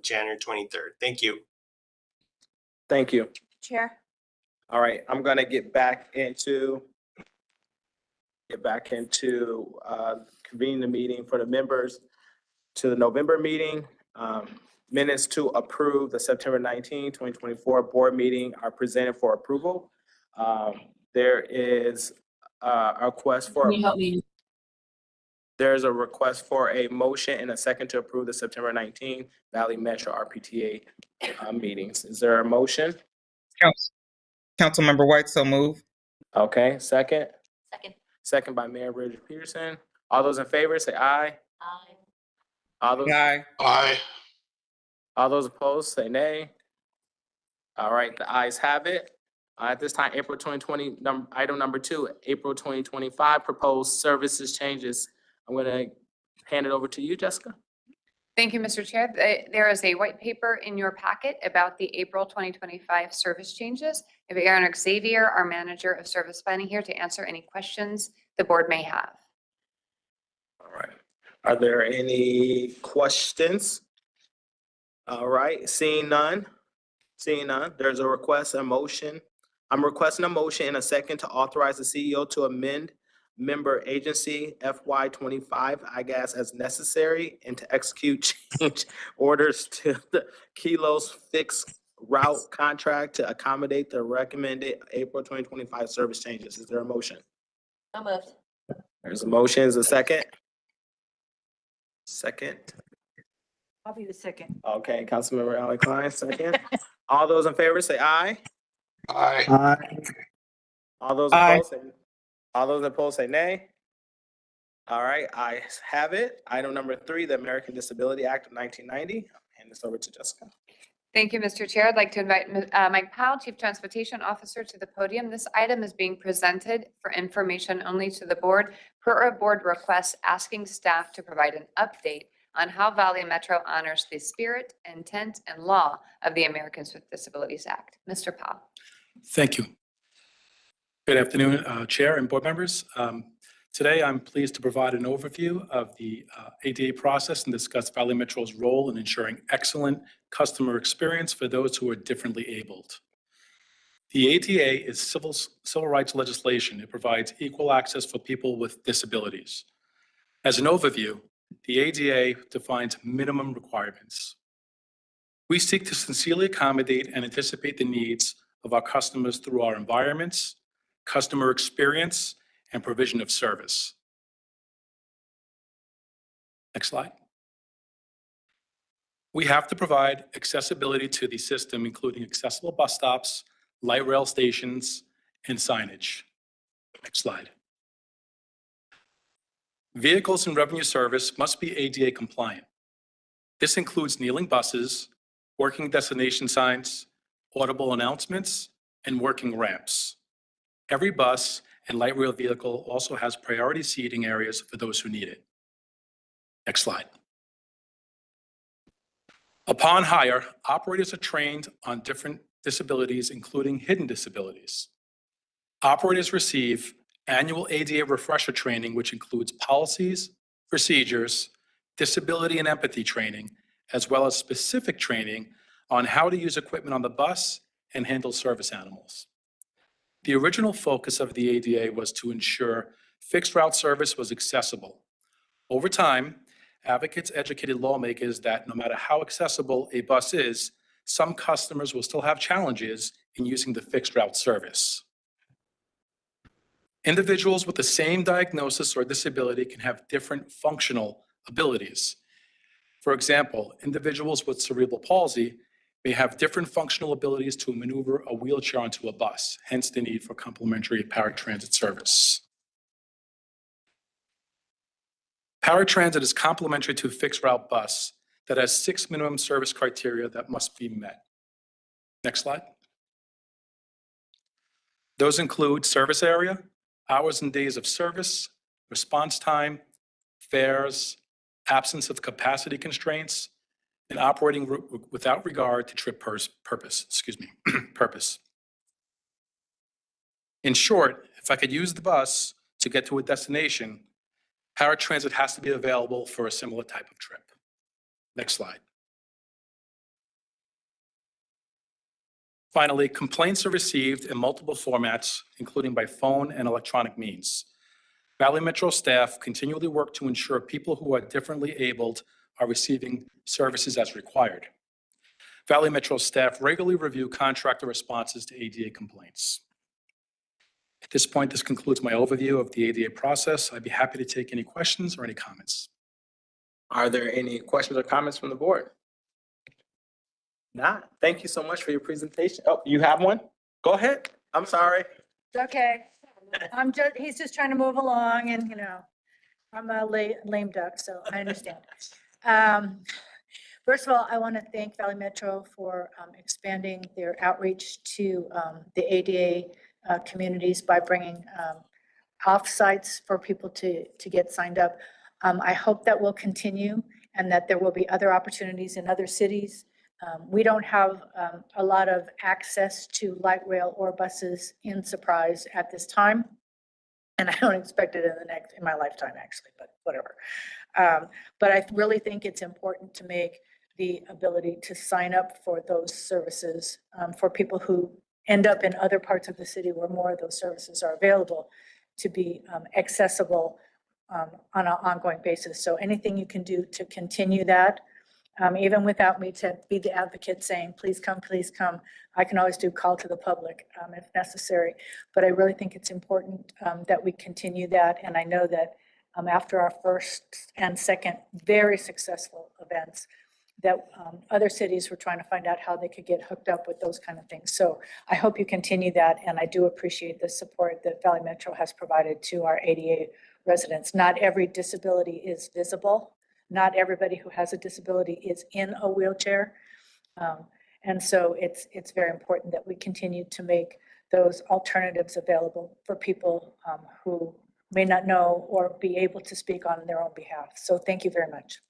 Speaker 19: January 23rd. Thank you.
Speaker 7: Thank you.
Speaker 8: Chair.
Speaker 7: All right, I'm gonna get back into convening the meeting for the members to the November meeting. Minutes to approve the September 19, 2024 board meeting are presented for approval. There is a request for.
Speaker 9: Can you help me?
Speaker 7: There's a request for a motion and a second to approve the September 19 Valley Metro RPTA meetings. Is there a motion?
Speaker 4: Councilmember White, so move.
Speaker 7: Okay, second.
Speaker 9: Second.
Speaker 7: Second by Mayor Bridget Peterson. All those in favor, say aye.
Speaker 9: Aye.
Speaker 7: All those,
Speaker 4: Aye.
Speaker 20: Aye.
Speaker 7: all those opposed, say nay. All right, the ayes have it. At this time, April 2020, item number 2, April 2025 proposed services changes. I'm gonna hand it over to you, Jessica.
Speaker 13: Thank you, Mr. Chair. There is a white paper in your packet about the April 2025 service changes. I have Aaron Xavier, our Manager of Service Planning, here to answer any questions the board may have.
Speaker 7: All right. Are there any questions? All right, seeing none, there's a request, a motion. I'm requesting a motion and a second to authorize the CEO to amend member agency FY25 IGAS as necessary and to execute change orders to the Kilos fixed route contract to accommodate the recommended April 2025 service changes. Is there a motion?
Speaker 9: So moved.
Speaker 7: There's a motion, is a second? Second.
Speaker 15: I'll be the second.
Speaker 7: Okay, Councilmember Ally Klein, second. All those in favor say aye.
Speaker 20: Aye.
Speaker 1: Aye.
Speaker 7: All those
Speaker 4: Aye.
Speaker 7: opposed say nay. All right, I have it. Item number 3, the American Disability Act of 1990. Hand this over to Jessica.
Speaker 13: Thank you, Mr. Chair. I'd like to invite Mike Powell, Chief Transportation Officer, to the podium. This item is being presented for information only to the board per a board request asking staff to provide an update on how Valley Metro honors the spirit, intent, and law of the Americans with Disabilities Act. Mr. Powell.
Speaker 5: Thank you. Good afternoon, Chair and board members. Today, I'm pleased to provide an overview of the ADA process and discuss Valley Metro's role in ensuring excellent customer experience for those who are differently abled. The ADA is civil rights legislation. It provides equal access for people with disabilities. As an overview, the ADA defines minimum requirements. We seek to sincerely accommodate and anticipate the needs of our customers through our environments, customer experience, and provision of service. Next slide. We have to provide accessibility to the system, including accessible bus stops, light rail stations, and signage. Next slide. Vehicles in revenue service must be ADA compliant. This includes kneeling buses, working destination signs, audible announcements, and working ramps. Every bus and light rail vehicle also has priority seating areas for those who need it. Next slide. Upon hire, operators are trained on different disabilities, including hidden disabilities. Operators receive annual ADA refresher training, which includes policies, procedures, disability and empathy training, as well as specific training on how to use equipment on the bus and handle service animals. The original focus of the ADA was to ensure fixed route service was accessible. Over time, advocates educated lawmakers that no matter how accessible a bus is, some customers will still have challenges in using the fixed route service. Individuals with the same diagnosis or disability can have different functional abilities. For example, individuals with cerebral palsy may have different functional abilities to maneuver a wheelchair onto a bus, hence the need for complementary paratransit service. Paratransit is complementary to a fixed route bus that has 6 minimum service criteria that must be met. Next slide. Those include service area, hours and days of service, response time, fares, absence of capacity constraints, and operating without regard to trip purpose. Purpose. In short, if I could use the bus to get to a destination, paratransit has to be available for a similar type of trip. Next slide. Finally, complaints are received in multiple formats, including by phone and electronic means. Valley Metro staff continually work to ensure people who are differently abled are receiving services as required. Valley Metro staff regularly review contractor responses to ADA complaints. At this point, this concludes my overview of the ADA process. I'd be happy to take any questions or any comments.
Speaker 7: Are there any questions or comments from the board? Not. Thank you so much for your presentation. Oh, you have one? Go ahead. I'm sorry.
Speaker 15: It's okay. He's just trying to move along and, you know, I'm a lame duck, so I understand. First of all, I want to thank Valley Metro for expanding their outreach to the ADA communities by bringing off-sites for people to get signed up. I hope that will continue and that there will be other opportunities in other cities. We don't have a lot of access to light rail or buses in Surprise at this time. And I don't expect it in my lifetime, actually, but whatever. But I really think it's important to make the ability to sign up for those services for people who end up in other parts of the city where more of those services are available to be accessible on an ongoing basis. So anything you can do to continue that, even without me to be the advocate saying, please come, I can always do call to the public if necessary. But I really think it's important that we continue that. And I know that after our first and second very successful events, that other cities were trying to find out how they could get hooked up with those kind of things. So I hope you continue that. And I do appreciate the support that Valley Metro has provided to our ADA residents. Not every disability is visible. Not everybody who has a disability is in a wheelchair. And so it's very important that we continue to make those alternatives available for people who may not know or be able to speak on their own behalf. So thank you very much.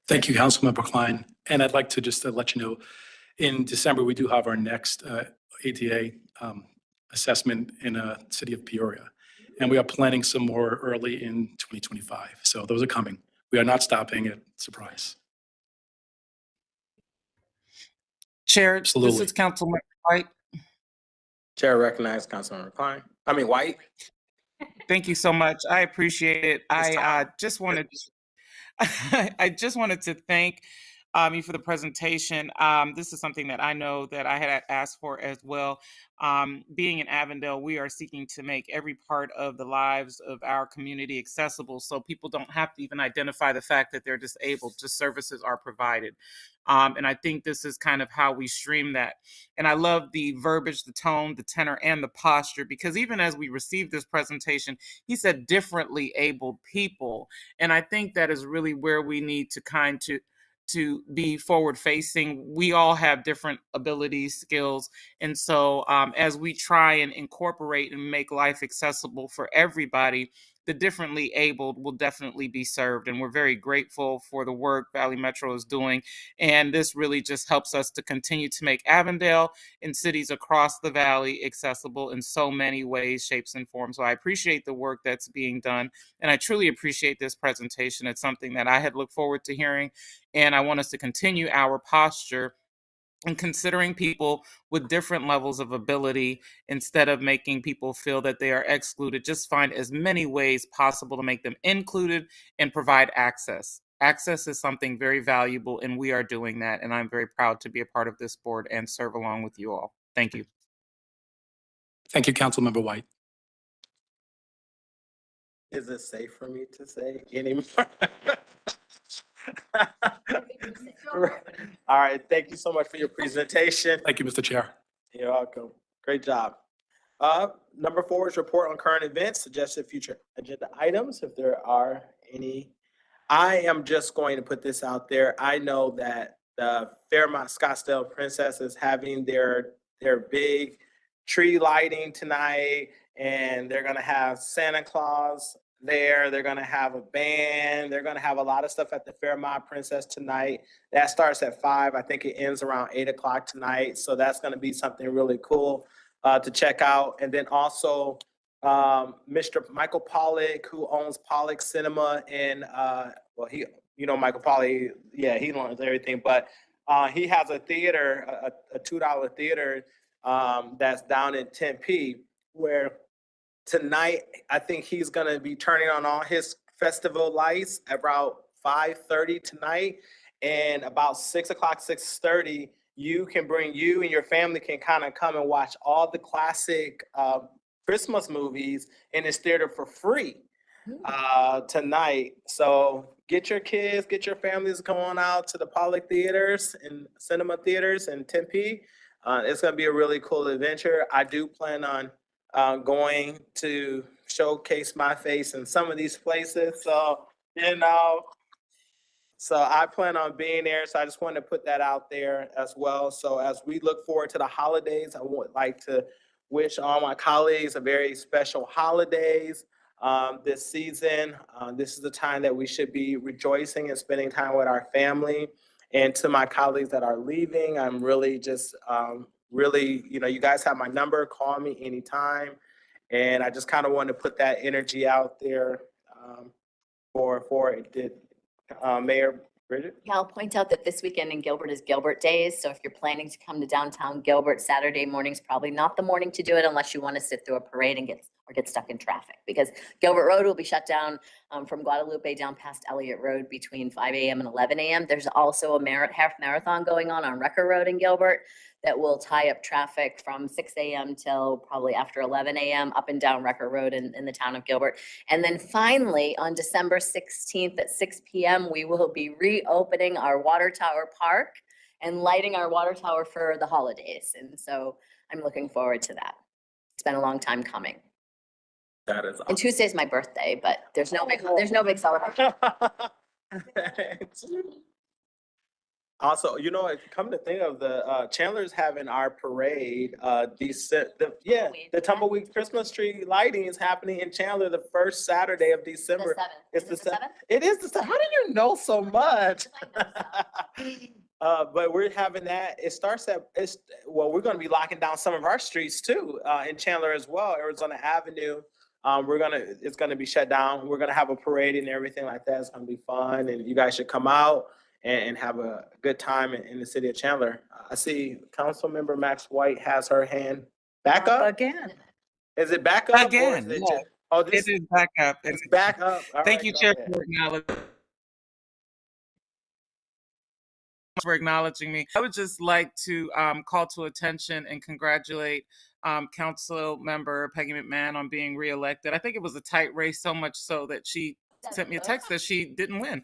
Speaker 5: Thank you, Councilmember Klein. And I'd like to just let you know, in December, we do have our next ADA assessment in the city of Peoria. And we are planning some more early in 2025. So those are coming. We are not stopping at Surprise.
Speaker 4: Chair,
Speaker 5: Absolutely.
Speaker 4: This is Councilmember White.
Speaker 7: Chair recognizes Councilmember Klein. White.
Speaker 4: Thank you so much. I appreciate it. I just wanted to thank you for the presentation. This is something that I know that I had asked for as well. Being in Avondale, we are seeking to make every part of the lives of our community accessible so people don't have to even identify the fact that they're disabled, just services are provided. And I think this is kind of how we stream that. And I love the verbiage, the tone, the tenor, and the posture, because even as we received this presentation, he said differently abled people. And I think that is really where we need to be forward facing. We all have different abilities, skills. And so as we try and incorporate and make life accessible for everybody, the differently abled will definitely be served. And we're very grateful for the work Valley Metro is doing. And this really just helps us to continue to make Avondale and cities across the valley accessible in so many ways, shapes, and forms. So I appreciate the work that's being done. And I truly appreciate this presentation. It's something that I had looked forward to hearing. And I want us to continue our posture and considering people with different levels of ability instead of making people feel that they are excluded. Just find as many ways possible to make them included and provide access. Access is something very valuable, and we are doing that. And I'm very proud to be a part of this board and serve along with you all. Thank you.
Speaker 5: Thank you, Councilmember White.
Speaker 7: Is it safe for me to say anymore? All right, thank you so much for your presentation.
Speaker 5: Thank you, Mr. Chair.
Speaker 7: You're welcome. Great job. Number 4 is report on current events, suggested future agenda items, if there are any. I am just going to put this out there. I know that the Fairmont Scottsdale Princess is having their big tree lighting tonight, and they're gonna have Santa Claus there. They're gonna have a band. They're gonna have a lot of stuff at the Fairmont Princess tonight. That starts at 5. I think it ends around 8 o'clock tonight. So that's gonna be something really cool to check out. And then also Mr. Michael Pollock, who owns Pollock Cinema in, well, Michael Pollock, yeah, he owns everything, but he has a theater, a $2 theater that's down in Tempe, where tonight, I think he's gonna be turning on all his festival lights about 5:30 tonight, and about 6 o'clock, 6:30, you and your family can kind of come and watch all the classic Christmas movies in his theater for free tonight. So get your kids, get your families going out to the Pollock theaters and cinema theaters in Tempe. It's going to be a really cool adventure. I do plan on going to showcase my face in some of these places. So, so I plan on being there. So I just wanted to put that out there as well. So as we look forward to the holidays, I would like to wish all my colleagues a very special holidays this season. This is the time that we should be rejoicing and spending time with our family. And to my colleagues that are leaving, I'm really just you guys have my number, call me anytime. And I just kind of want to put that energy out there for it. Mayor Bridget?
Speaker 9: Yeah, I'll point out that this weekend in Gilbert is Gilbert Days. So if you're planning to come to downtown Gilbert, Saturday morning's probably not the morning to do it unless you want to sit through a parade and get stuck in traffic, because Gilbert Road will be shut down from Guadalupe down past Elliott Road between 5 a.m. and 11 a.m. There's also a half marathon going on Recker Road in Gilbert that will tie up traffic from 6 a.m. till probably after 11 a.m. up and down Recker Road in the town of Gilbert. And then finally, on December 16th at 6 p.m., we will be reopening our Water Tower Park and lighting our water tower for the holidays. And so I'm looking forward to that. It's been a long time coming.
Speaker 7: That is
Speaker 9: And Tuesday's my birthday, but there's no big celebration.
Speaker 7: Also, come to think of the Chandler's having our parade. The Tumbleweed Christmas tree lighting is happening in Chandler the first Saturday of December. It's the 7th. It is the 7th. How do you know so much? But we're having that. It starts we're going to be locking down some of our streets too in Chandler as well. Arizona Avenue. It's gonna be shut down. We're gonna have a parade and everything like that. It's gonna be fun, and you guys should come out and have a good time in the city of Chandler. I see Councilmember Max White has her hand back up
Speaker 15: Again.
Speaker 7: Is it back up?
Speaker 4: Again,
Speaker 7: Or is it
Speaker 4: no.
Speaker 7: this
Speaker 4: It is back up.
Speaker 7: it's back up. All
Speaker 4: Thank
Speaker 7: right,
Speaker 4: you,
Speaker 7: go
Speaker 4: Chair,
Speaker 7: ahead.
Speaker 4: for acknowledging me. I would just like to call to attention and congratulate Council Member Peggy McMahon on being reelected. I think it was a tight race, so much so that she sent me a text that she didn't win.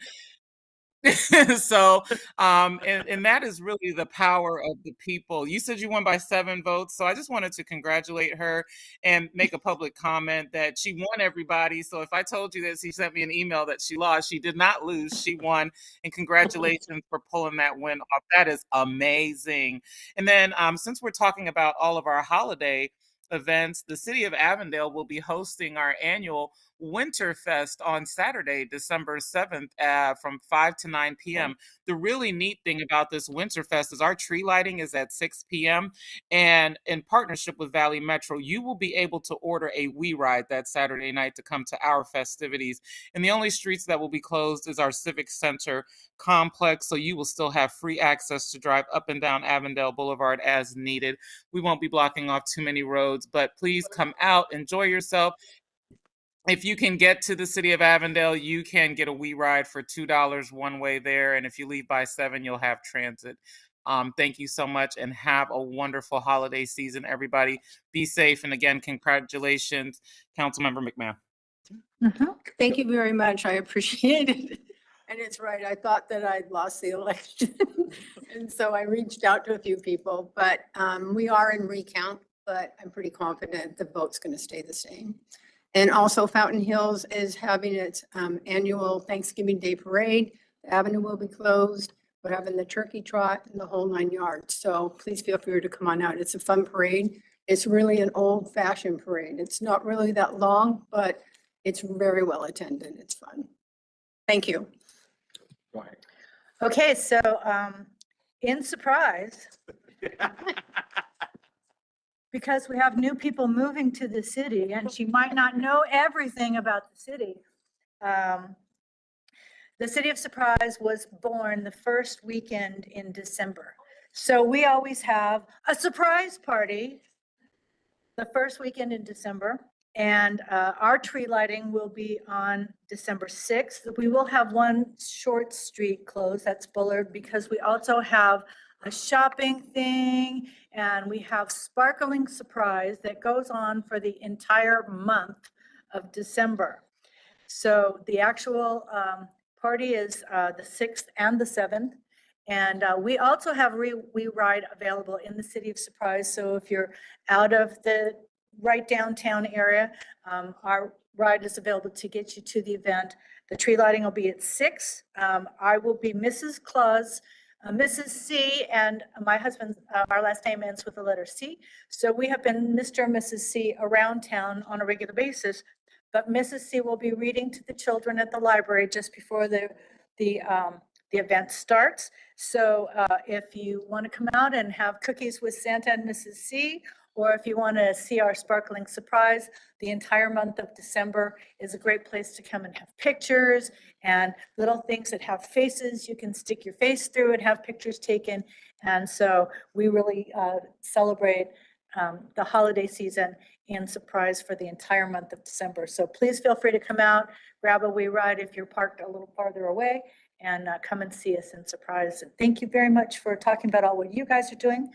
Speaker 4: So, and that is really the power of the people. You said you won by 7 votes. So I just wanted to congratulate her and make a public comment that she won, everybody. So if I told you that she sent me an email that she lost, she did not lose. She won. And congratulations for pulling that win off. That is amazing. And then since we're talking about all of our holiday events, the city of Avondale will be hosting our annual Winterfest on Saturday, December 7th from 5 to 9 p.m. The really neat thing about this Winterfest is our tree lighting is at 6 p.m. And in partnership with Valley Metro, you will be able to order a We Ride that Saturday night to come to our festivities. And the only streets that will be closed is our Civic Center complex. So you will still have free access to drive up and down Avondale Boulevard as needed. We won't be blocking off too many roads, but please come out, enjoy yourself. if you can get to the city of Avondale, you can get a We Ride for $2 one way there. And if you leave by 7, you'll have transit. Thank you so much and have a wonderful holiday season, everybody. Be safe. And again, congratulations, Councilmember McMahon.
Speaker 12: Thank you very much. I appreciate it. And it's right. I thought that I'd lost the election. And so I reached out to a few people, but we are in recount, but I'm pretty confident the vote's going to stay the same. And also Fountain Hills is having its annual Thanksgiving Day Parade. The avenue will be closed. We're having the turkey trot and the whole 9 yards. So please feel free to come on out. It's a fun parade. It's really an old fashioned parade. It's not really that long, but it's very well attended. It's fun. Thank you.
Speaker 15: Okay, so in surprise, because we have new people moving to the city and she might not know everything about the city. The City of Surprise was born the first weekend in December. So we always have a surprise party the first weekend in December. And our tree lighting will be on December 6th. We will have one short street closed, that's Bullard, because we also have a shopping thing and we have Sparkling Surprise that goes on for the entire month of December. So the actual party is the 6th and the 7th. And we also have We Ride available in the City of Surprise. So if you're out of the right downtown area, our ride is available to get you to the event. The tree lighting will be at 6. I will be Mrs. Claus, Mrs. C, and my husband, our last name ends with the letter C. So we have been Mr. and Mrs. C around town on a regular basis, but Mrs. C will be reading to the children at the library just before the event starts. So if you want to come out and have cookies with Santa and Mrs. C, or if you want to see our Sparkling Surprise, the entire month of December is a great place to come and have pictures and little things that have faces. You can stick your face through and have pictures taken. And so we really celebrate the holiday season and Surprise for the entire month of December. So please feel free to come out, grab a We Ride if you're parked a little farther away, and come and see us in Surprise. And thank you very much for talking about all what you guys are doing.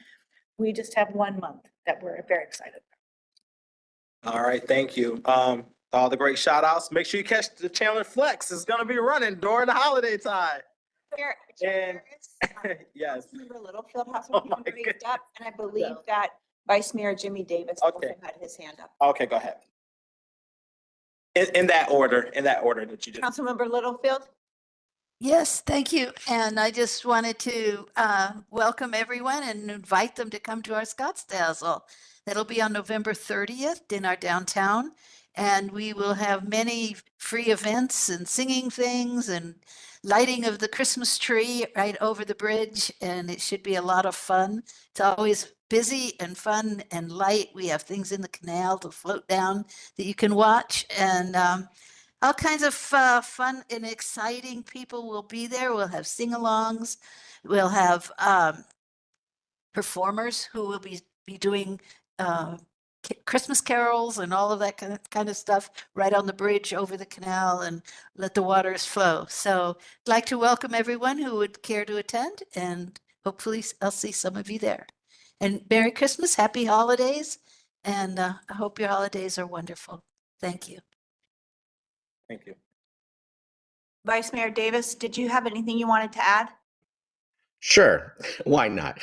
Speaker 15: We just have 1 month that we're very excited about.
Speaker 7: All right, thank you. All the great shout outs. Make sure you catch the Chandler Flex. It's gonna be running during the holiday time. And yes.
Speaker 8: Councilmember Littlefield has one hand raised up, and I believe that Vice Mayor Jimmy Davis also had his hand up.
Speaker 7: Okay, go ahead. In that order that you just.
Speaker 8: Councilmember Littlefield?
Speaker 11: Yes, thank you. And I just wanted to welcome everyone and invite them to come to our Scottsdazzle. That'll be on November 30th in our downtown. And we will have many free events and singing things and lighting of the Christmas tree right over the bridge. And it should be a lot of fun. It's always busy and fun and light. We have things in the canal to float down that you can watch. And all kinds of fun and exciting people will be there. We'll have sing-alongs. We'll have performers who will be doing Christmas carols and all of that kind of stuff right on the bridge over the canal and let the waters flow. So I'd like to welcome everyone who would care to attend, and hopefully I'll see some of you there. And Merry Christmas, Happy Holidays, and I hope your holidays are wonderful. Thank you.
Speaker 7: Thank you.
Speaker 8: Vice Mayor Davis, did you have anything you wanted to add?
Speaker 6: Sure, why not?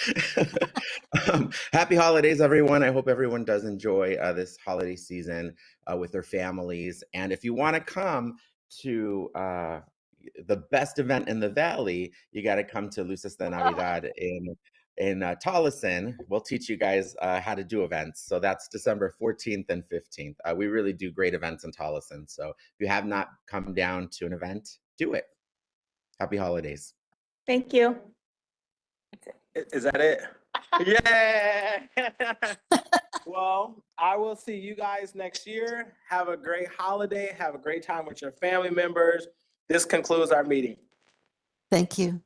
Speaker 6: Happy holidays, everyone. I hope everyone does enjoy this holiday season with their families. And if you want to come to the best event in the Valley, you got to come to Luces de Navidad in Tolleson. We'll teach you guys how to do events. So that's December 14th and 15th. We really do great events in Tolleson. So if you have not come down to an event, do it. Happy holidays.
Speaker 8: Thank you.
Speaker 7: Is that it? Yeah. Well, I will see you guys next year. Have a great holiday. Have a great time with your family members. This concludes our meeting.
Speaker 11: Thank you.